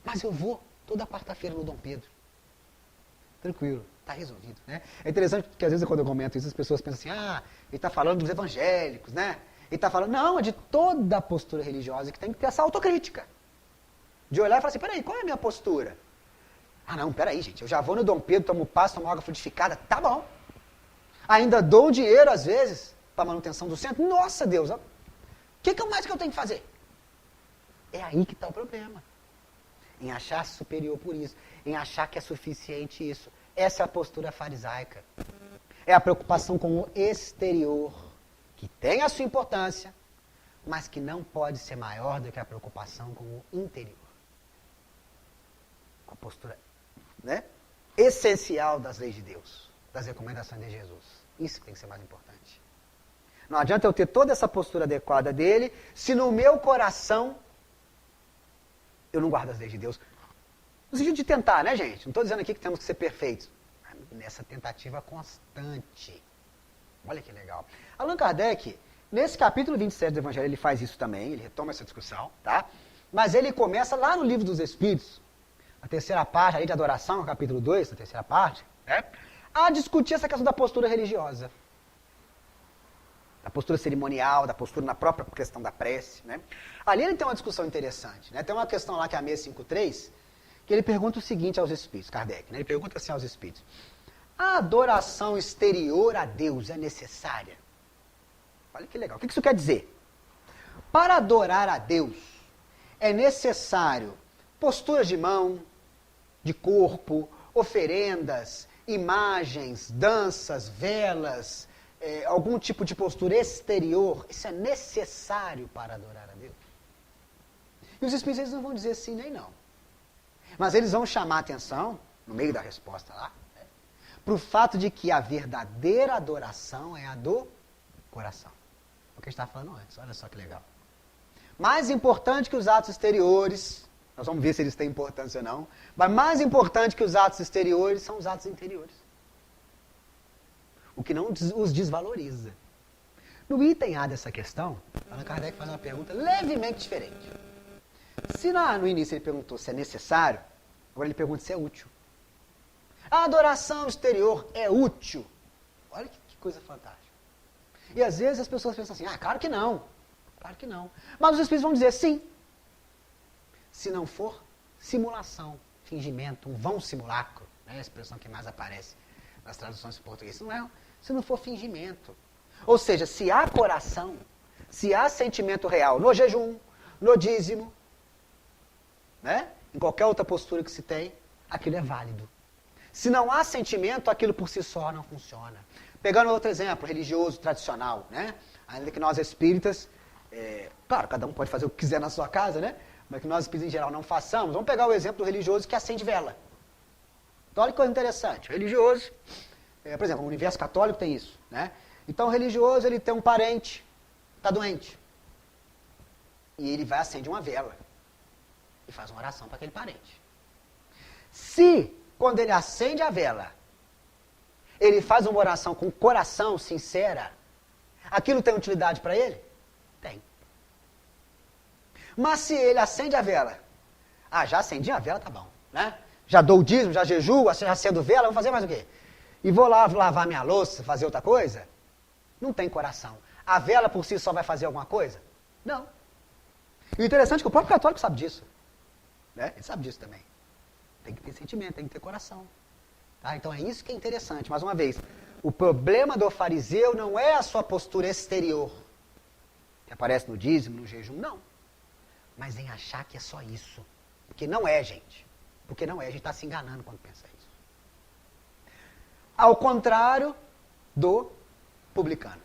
mas eu vou toda quarta-feira no Dom Pedro. Tranquilo, está resolvido. Né? É interessante porque às vezes quando eu comento isso, as pessoas pensam assim, ele está falando dos evangélicos, né? Ele está falando, não, é de toda a postura religiosa que tem que ter essa autocrítica. De olhar e falar assim, peraí, qual é a minha postura? Não, peraí, gente, eu já vou no Dom Pedro, tomo passo, tomo água frutificada, tá bom. Ainda dou dinheiro, às vezes, para manutenção do centro. Nossa, Deus, o que mais que eu tenho que fazer? É aí que está o problema. Em achar superior por isso, em achar que é suficiente isso. Essa é a postura farisaica. É a preocupação com o exterior, que tem a sua importância, mas que não pode ser maior do que a preocupação com o interior. Com a postura, né, essencial das leis de Deus, das recomendações de Jesus. Isso que tem que ser mais importante. Não adianta eu ter toda essa postura adequada dele, se no meu coração eu não guardo as leis de Deus. No sentido de tentar, né, gente? Não estou dizendo aqui que temos que ser perfeitos. Nessa tentativa constante. Olha que legal. Allan Kardec, nesse capítulo 27 do Evangelho, ele faz isso também, ele retoma essa discussão, tá? Mas ele começa lá no Livro dos Espíritos, a terceira parte, ali de adoração, capítulo 2, a terceira parte, né? A discutir essa questão da postura religiosa. Da postura cerimonial, da postura na própria questão da prece, né? Ali ele tem uma discussão interessante, né? Tem uma questão lá que é a 653, que ele pergunta o seguinte aos espíritos, Kardec, né? Ele pergunta assim aos espíritos: a adoração exterior a Deus é necessária? Olha que legal. O que isso quer dizer? Para adorar a Deus, é necessário posturas de mão, de corpo, oferendas, imagens, danças, velas, algum tipo de postura exterior. Isso é necessário para adorar a Deus. E os espíritos não vão dizer sim nem não. Mas eles vão chamar a atenção, no meio da resposta lá, para o fato de que a verdadeira adoração é a do coração. o que a gente estava falando antes. Olha só que legal. Mais importante que os atos exteriores, nós vamos ver se eles têm importância ou não, mas mais importante que os atos exteriores são os atos interiores. O que não os desvaloriza. No item A dessa questão, Allan Kardec faz uma pergunta levemente diferente. Se no início ele perguntou se é necessário, agora ele pergunta se é útil. A adoração exterior é útil? Olha que coisa fantástica. E às vezes as pessoas pensam assim, claro que não. Claro que não. Mas os espíritos vão dizer sim. Se não for simulação, fingimento, um vão simulacro, né, a expressão que mais aparece nas traduções em português, se não for fingimento. Ou seja, se há coração, se há sentimento real no jejum, no dízimo, né, em qualquer outra postura que se tem, aquilo é válido. Se não há sentimento, aquilo por si só não funciona. Pegando outro exemplo, religioso, tradicional, né? Ainda que nós espíritas, claro, cada um pode fazer o que quiser na sua casa, né? Mas que nós espíritas em geral não façamos. Vamos pegar o exemplo do religioso que acende vela. Então, olha que coisa interessante. O religioso, por exemplo, o universo católico tem isso, né? Então, o religioso, ele tem um parente, está doente. E ele vai acender uma vela. E faz uma oração para aquele parente. Se, quando ele acende a vela, ele faz uma oração com coração sincera, aquilo tem utilidade para ele? Tem. Mas se ele acende a vela, já acendi a vela, tá bom, né? Já dou o dízimo, já jejuo, já acendo vela, vou fazer mais o quê? E vou lá lavar minha louça, fazer outra coisa? Não tem coração. A vela por si só vai fazer alguma coisa? Não. E o interessante é que o próprio católico sabe disso. Né? Ele sabe disso também. Tem que ter sentimento, tem que ter coração. Tá? Então é isso que é interessante. Mais uma vez, o problema do fariseu não é a sua postura exterior, que aparece no dízimo, no jejum, não. Mas em achar que é só isso. Porque não é, gente. Porque não é, a gente está se enganando quando pensa isso. Ao contrário do publicano.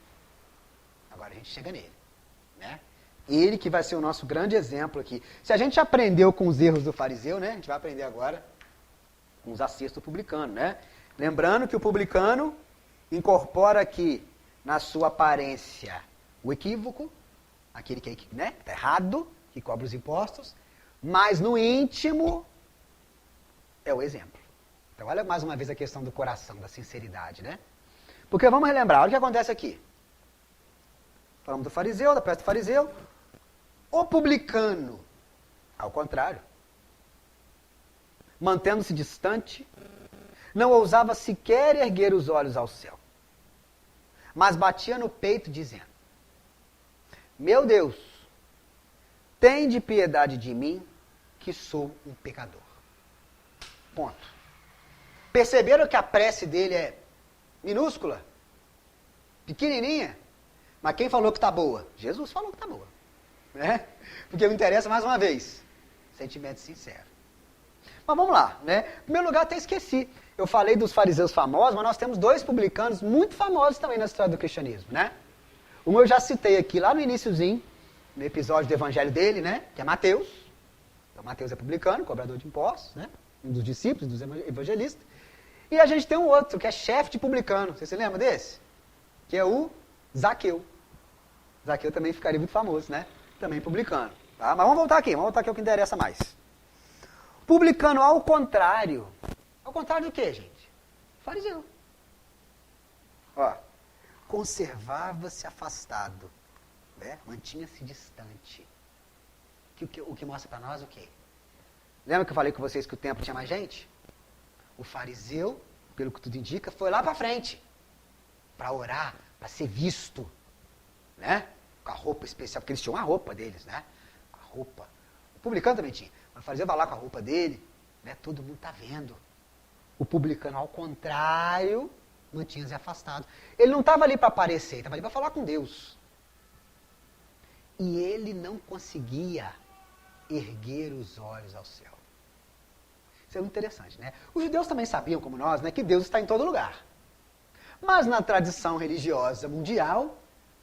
Agora a gente chega nele. Né? Ele que vai ser o nosso grande exemplo aqui. Se a gente aprendeu com os erros do fariseu, né? A gente vai aprender agora com os acertos do publicano, né? Lembrando que o publicano incorpora aqui na sua aparência o equívoco, aquele que está errado, que cobra os impostos, mas no íntimo é o exemplo. Então olha mais uma vez a questão do coração, da sinceridade, né? Porque vamos relembrar, olha o que acontece aqui. Falamos do fariseu, da peça do fariseu. O publicano, ao contrário, mantendo-se distante, não ousava sequer erguer os olhos ao céu, mas batia no peito dizendo: meu Deus, tende piedade de mim, que sou um pecador. Ponto. Perceberam que a prece dele é minúscula? Pequenininha? Mas quem falou que está boa? Jesus falou que está boa. Né? Porque me interessa, mais uma vez, sentimento sincero. Mas vamos lá, né? Em primeiro lugar, até esqueci. Eu falei dos fariseus famosos, mas nós temos dois publicanos muito famosos também na história do cristianismo, né? Um eu já citei aqui lá no iniciozinho, no episódio do evangelho dele, né? Que é Mateus. Então, Mateus é publicano, cobrador de impostos, né? Um dos discípulos, dos evangelistas. E a gente tem um outro, que é chefe de publicano. Você se lembra desse? Que é o Zaqueu. Zaqueu também ficaria muito famoso, né? Também publicano. Tá? Mas vamos voltar aqui ao que interessa mais. Publicano ao contrário. Ao contrário do que, gente? Fariseu. Ó, conservava-se afastado, né? Mantinha-se distante. O que mostra para nós o quê? Lembra que eu falei com vocês que o templo tinha mais gente? O fariseu, pelo que tudo indica, foi lá para frente para orar, para ser visto, né? Com a roupa especial, porque eles tinham a roupa deles, né? A roupa. O publicano também tinha. Mas o fariseu vai lá com a roupa dele, né? Todo mundo está vendo. O publicano, ao contrário, mantinha-se afastado. Ele não estava ali para aparecer, estava ali para falar com Deus. E ele não conseguia erguer os olhos ao céu. Isso é muito interessante, né? Os judeus também sabiam, como nós, né, que Deus está em todo lugar. Mas na tradição religiosa mundial,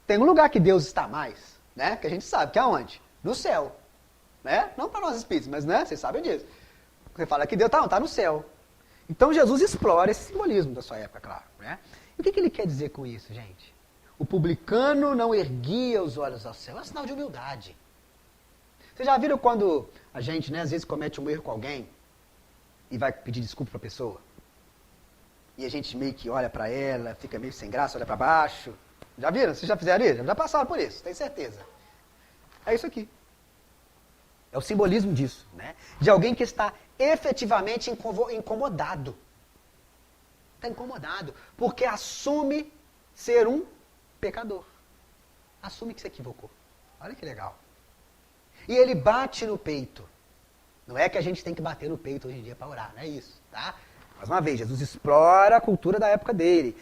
tem um lugar que Deus está mais, né? Que a gente sabe, que é onde? No céu. Né? Não para nós espíritos, mas né, vocês sabem disso. Você fala que Deus está no céu. Então Jesus explora esse simbolismo da sua época, claro. Né? E o que ele quer dizer com isso, gente? O publicano não erguia os olhos ao céu. É um sinal de humildade. Vocês já viram quando a gente, às vezes comete um erro com alguém e vai pedir desculpa para a pessoa? E a gente meio que olha para ela, fica meio sem graça, olha para baixo. Já viram? Vocês já fizeram isso? Já passaram por isso, tenho certeza. É isso aqui. É o simbolismo disso, né? De alguém que está efetivamente incomodado. Está incomodado, porque assume ser um pecador. Assume que se equivocou. Olha que legal. E ele bate no peito. Não é que a gente tem que bater no peito hoje em dia para orar, não é isso, tá? Mais uma vez, Jesus explora a cultura da época dele.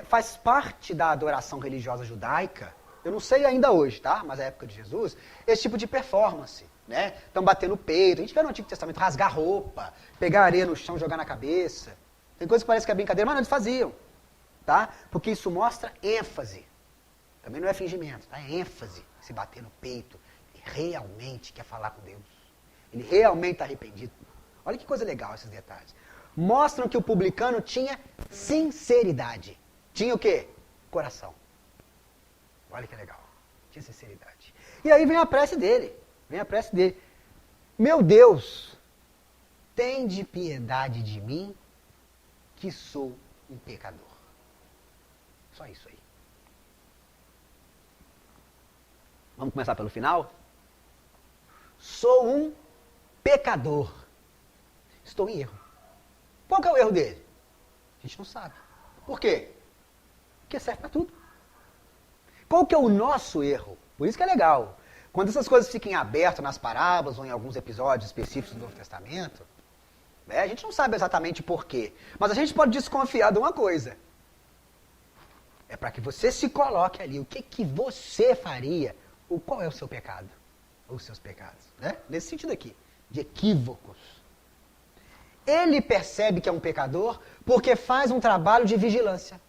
Faz parte da adoração religiosa judaica, eu não sei ainda hoje, tá? Mas na época de Jesus, esse tipo de performance, né? Então bater no peito, a gente vê no Antigo Testamento rasgar roupa, pegar areia no chão e jogar na cabeça. Tem coisa que parece que é brincadeira, mas não, eles faziam, tá? Porque isso mostra ênfase. Também não é fingimento, tá? É ênfase, se bater no peito. Ele realmente quer falar com Deus. Ele realmente está arrependido. Olha que coisa legal esses detalhes. Mostram que o publicano tinha sinceridade. Tinha o quê? Coração. Olha que legal. Tinha sinceridade. E aí vem a prece dele. Meu Deus, tende piedade de mim, que sou um pecador. Só isso aí. Vamos começar pelo final? Sou um pecador. Estou em erro. Qual que é o erro dele? A gente não sabe. Por quê? Porque serve para tudo. Qual que é o nosso erro? Por isso que é legal. Quando essas coisas ficam abertas nas parábolas ou em alguns episódios específicos do Novo Testamento, a gente não sabe exatamente por quê. Mas a gente pode desconfiar de uma coisa. É para que você se coloque ali. O que você faria? Ou qual é o seu pecado? Ou os seus pecados. Né? Nesse sentido aqui, de equívocos. Ele percebe que é um pecador porque faz um trabalho de vigilância.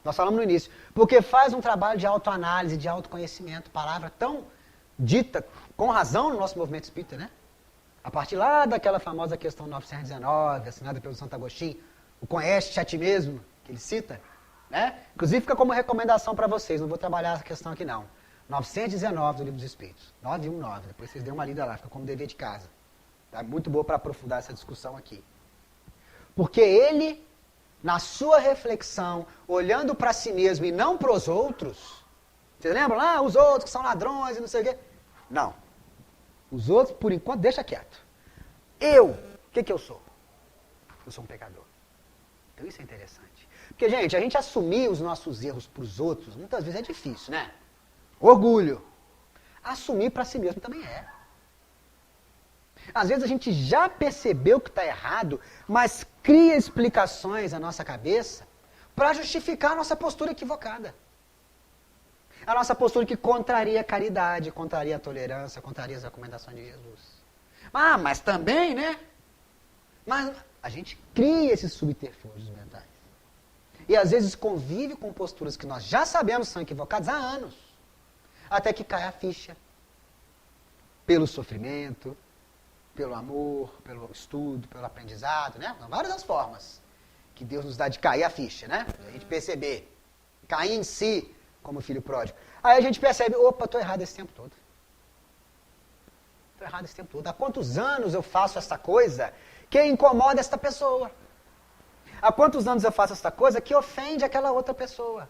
Nós falamos no início. Porque faz um trabalho de autoanálise, de autoconhecimento. Palavra tão dita com razão no nosso movimento espírita, né? A partir lá daquela famosa questão 919, assinada pelo Santo Agostinho, o conhece-te a ti mesmo, que ele cita, né? Inclusive fica como recomendação para vocês, não vou trabalhar essa questão aqui não. 919 do Livro dos Espíritos, 919, depois vocês dêem uma lida lá, fica como dever de casa. Tá? Muito boa para aprofundar essa discussão aqui. Porque ele, na sua reflexão, olhando para si mesmo e não para os outros, vocês lembram lá, os outros que são ladrões e não sei o quê? Não. Os outros, por enquanto, deixa quieto. O que eu sou? Eu sou um pecador. Então isso é interessante. Porque, gente, a gente assumir os nossos erros para os outros, muitas vezes é difícil, né? Orgulho. Assumir para si mesmo também é. Às vezes a gente já percebeu que está errado, mas cria explicações na nossa cabeça para justificar a nossa postura equivocada. A nossa postura que contraria a caridade, contraria a tolerância, contraria as recomendações de Jesus. Ah, mas também, né? Mas a gente cria esses subterfúgios mentais. E às vezes convive com posturas que nós já sabemos são equivocadas há anos. Até que cai a ficha. Pelo sofrimento, pelo amor, pelo estudo, pelo aprendizado, né? São várias as formas que Deus nos dá de cair a ficha, né? A gente perceber. Cair em si, como filho pródigo. Aí a gente percebe, opa, estou errado esse tempo todo. Estou errado esse tempo todo. Há quantos anos eu faço essa coisa que incomoda esta pessoa? Há quantos anos eu faço esta coisa que ofende aquela outra pessoa?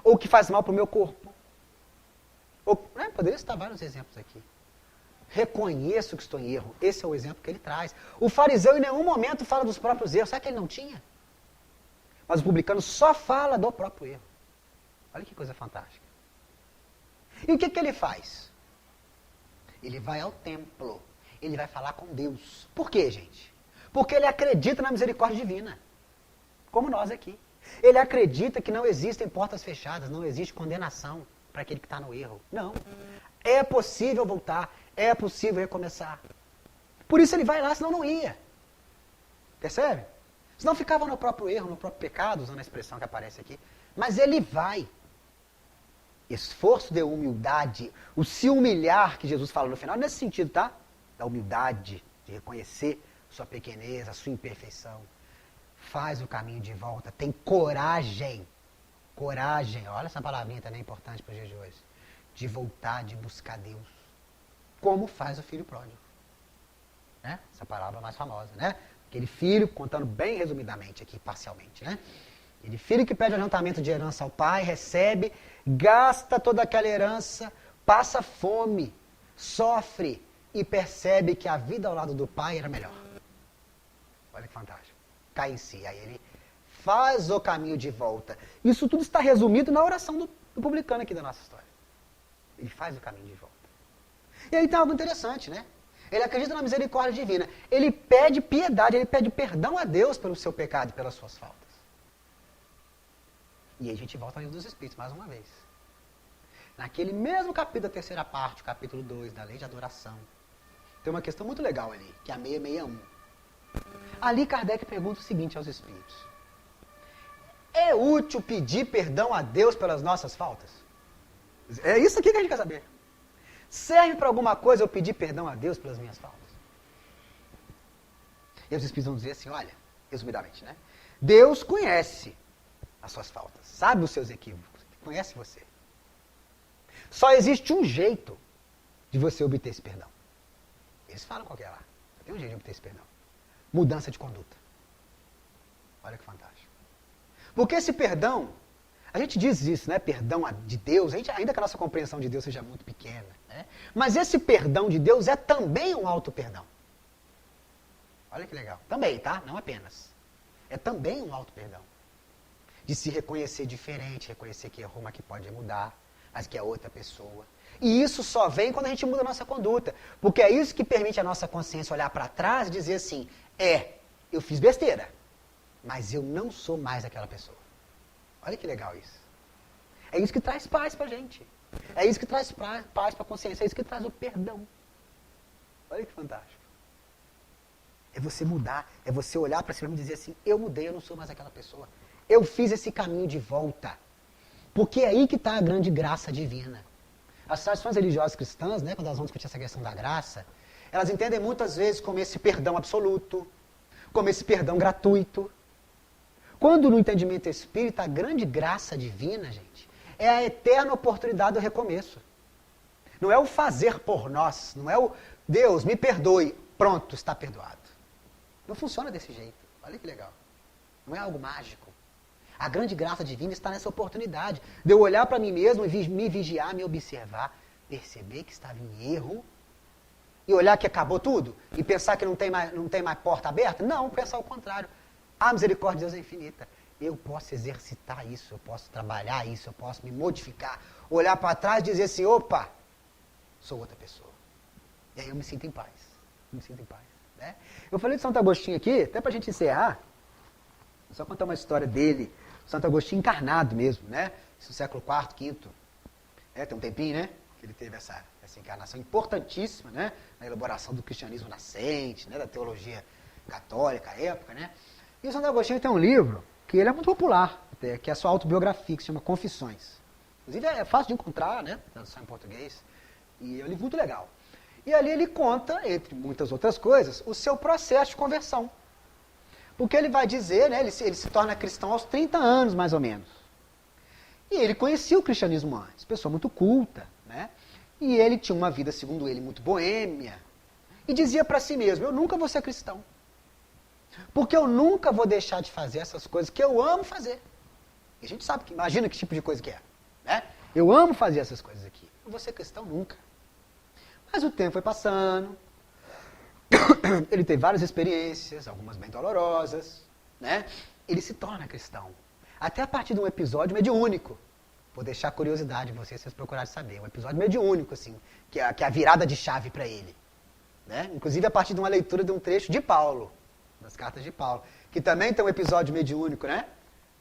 Ou que faz mal para o meu corpo? Ou, né, poderia citar vários exemplos aqui. Reconheço que estou em erro. Esse é o exemplo que ele traz. O fariseu em nenhum momento fala dos próprios erros. Sabe que ele não tinha? Mas o publicano só fala do próprio erro. Olha que coisa fantástica. E o que ele faz? Ele vai ao templo. Ele vai falar com Deus. Por quê, gente? Porque ele acredita na misericórdia divina. Como nós aqui. Ele acredita que não existem portas fechadas, não existe condenação para aquele que está no erro. Não. É possível voltar. É possível recomeçar. Por isso ele vai lá, senão não ia. Percebe? Senão ficava no próprio erro, no próprio pecado, usando a expressão que aparece aqui. Mas ele vai. Esforço de humildade, o se humilhar que Jesus fala no final, nesse sentido, tá? Da humildade, de reconhecer sua pequenez, a sua imperfeição. Faz o caminho de volta, tem coragem coragem, olha essa palavrinha também importante para os dias de hoje, de voltar, de buscar Deus. Como faz o filho pródigo. Né? Essa palavra mais famosa, né? Aquele filho, contando bem resumidamente aqui, parcialmente, né? Aquele filho que pede adiantamento de herança ao pai, recebe, gasta toda aquela herança, passa fome, sofre e percebe que a vida ao lado do pai era melhor. Olha que fantástico. Cai em si, aí ele faz o caminho de volta. Isso tudo está resumido na oração do publicano aqui da nossa história. Ele faz o caminho de volta. E aí tem algo interessante, né? Ele acredita na misericórdia divina. Ele pede piedade, ele pede perdão a Deus pelo seu pecado e pelas suas faltas. E aí a gente volta ao livro dos Espíritos mais uma vez. Naquele mesmo capítulo da terceira parte, o capítulo 2 da lei de adoração, tem uma questão muito legal ali, que é a 661. Ali Kardec pergunta o seguinte aos Espíritos. É útil pedir perdão a Deus pelas nossas faltas? É isso aqui que a gente quer saber. Serve para alguma coisa eu pedir perdão a Deus pelas minhas faltas? E os Espíritos vão dizer assim, olha, resumidamente, né? Deus conhece as suas faltas, sabe os seus equívocos, conhece você. Só existe um jeito de você obter esse perdão. Eles falam qual que é lá. Só tem um jeito de obter esse perdão. Mudança de conduta. Olha que fantástico. Porque esse perdão, a gente diz isso, né? Perdão de Deus, ainda que a nossa compreensão de Deus seja muito pequena, né? Mas esse perdão de Deus é também um auto-perdão. Olha que legal. Também, tá? Não apenas. É também um auto-perdão. De se reconhecer diferente, reconhecer que errou, mas que pode mudar, mas que é outra pessoa. E isso só vem quando a gente muda a nossa conduta. Porque é isso que permite a nossa consciência olhar para trás e dizer assim, eu fiz besteira, mas eu não sou mais aquela pessoa. Olha que legal isso. É isso que traz paz pra gente. É isso que traz paz pra consciência. É isso que traz o perdão. Olha que fantástico. É você mudar, é você olhar para si mesmo e dizer assim, eu mudei, eu não sou mais aquela pessoa. Eu fiz esse caminho de volta. Porque é aí que está a grande graça divina. As tradições religiosas cristãs, né, quando elas vão discutir essa questão da graça, elas entendem muitas vezes como esse perdão absoluto, como esse perdão gratuito. Quando no entendimento espírita, a grande graça divina, gente, é a eterna oportunidade do recomeço. Não é o fazer por nós, não é o Deus, me perdoe, pronto, está perdoado. Não funciona desse jeito. Olha que legal. Não é algo mágico. A grande graça divina está nessa oportunidade de eu olhar para mim mesmo e me vigiar, me observar, perceber que estava em erro e olhar que acabou tudo e pensar que não tem mais porta aberta. Não, pensar o contrário. A misericórdia de Deus é infinita. Eu posso exercitar isso, eu posso trabalhar isso, eu posso me modificar, olhar para trás e dizer assim, opa, sou outra pessoa. E aí eu me sinto em paz. Me sinto em paz. Né? Eu falei de Santo Agostinho aqui, até para a gente encerrar, só contar uma história dele, Santo Agostinho encarnado mesmo, né? Isso no século IV, V. Tem um tempinho, né? Que ele teve essa encarnação importantíssima, né? Na elaboração do cristianismo nascente, né? Da teologia católica à época, né? E o Santo Agostinho tem um livro que ele é muito popular, até, que é a sua autobiografia, que se chama Confissões. Inclusive é fácil de encontrar, né? Tradução em português. E é um livro muito legal. E ali ele conta, entre muitas outras coisas, o seu processo de conversão. Porque ele vai dizer, né, ele se torna cristão aos 30 anos, mais ou menos. E ele conhecia o cristianismo antes, pessoa muito culta, né? E ele tinha uma vida, segundo ele, muito boêmia. E dizia para si mesmo, eu nunca vou ser cristão. Porque eu nunca vou deixar de fazer essas coisas que eu amo fazer. E a gente sabe, imagina que tipo de coisa que é. Né? Eu amo fazer essas coisas aqui. Não vou ser cristão nunca. Mas o tempo foi passando. Ele teve várias experiências, algumas bem dolorosas, né? Ele se torna cristão. Até a partir de um episódio mediúnico. Vou deixar a curiosidade em vocês, se vocês procurarem saber. Um episódio mediúnico, assim, que é a virada de chave para ele. Né? Inclusive a partir de uma leitura de um trecho de Paulo, das cartas de Paulo, que também tem um episódio mediúnico, né?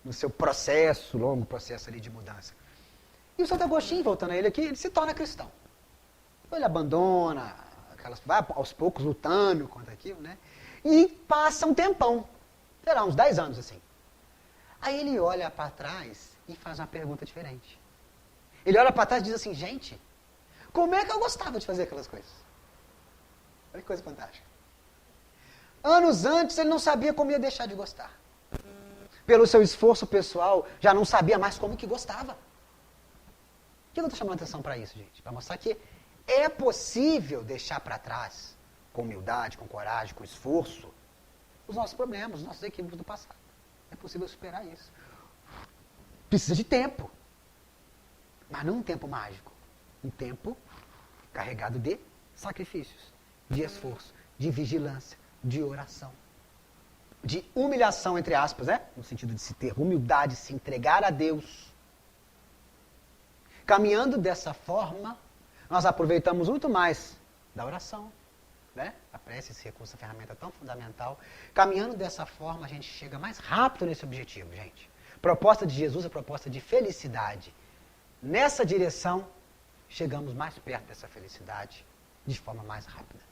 No seu processo, longo processo ali de mudança. E o Santo Agostinho, voltando a ele aqui, ele se torna cristão. Ele abandona, vai aos poucos lutando contra aquilo, né? E passa um tempão, sei lá, uns 10 anos assim. Aí ele olha para trás e faz uma pergunta diferente. Ele olha para trás e diz assim, gente, como é que eu gostava de fazer aquelas coisas? Olha que coisa fantástica. Anos antes ele não sabia como ia deixar de gostar. pelo seu esforço pessoal, já não sabia mais como que gostava. Por que eu estou chamando atenção para isso, gente? Para mostrar que é possível deixar para trás, com humildade, com coragem, com esforço, os nossos problemas, os nossos equívocos do passado. É possível superar isso. Precisa de tempo. Mas não um tempo mágico. Um tempo carregado de sacrifícios, de esforço, de vigilância, de oração. De humilhação, entre aspas, né? No sentido de se ter humildade, se entregar a Deus. Caminhando dessa forma, nós aproveitamos muito mais da oração, né? A prece, esse recurso, a ferramenta tão fundamental. Caminhando dessa forma, a gente chega mais rápido nesse objetivo, gente. Proposta de Jesus é proposta de felicidade. Nessa direção, chegamos mais perto dessa felicidade de forma mais rápida.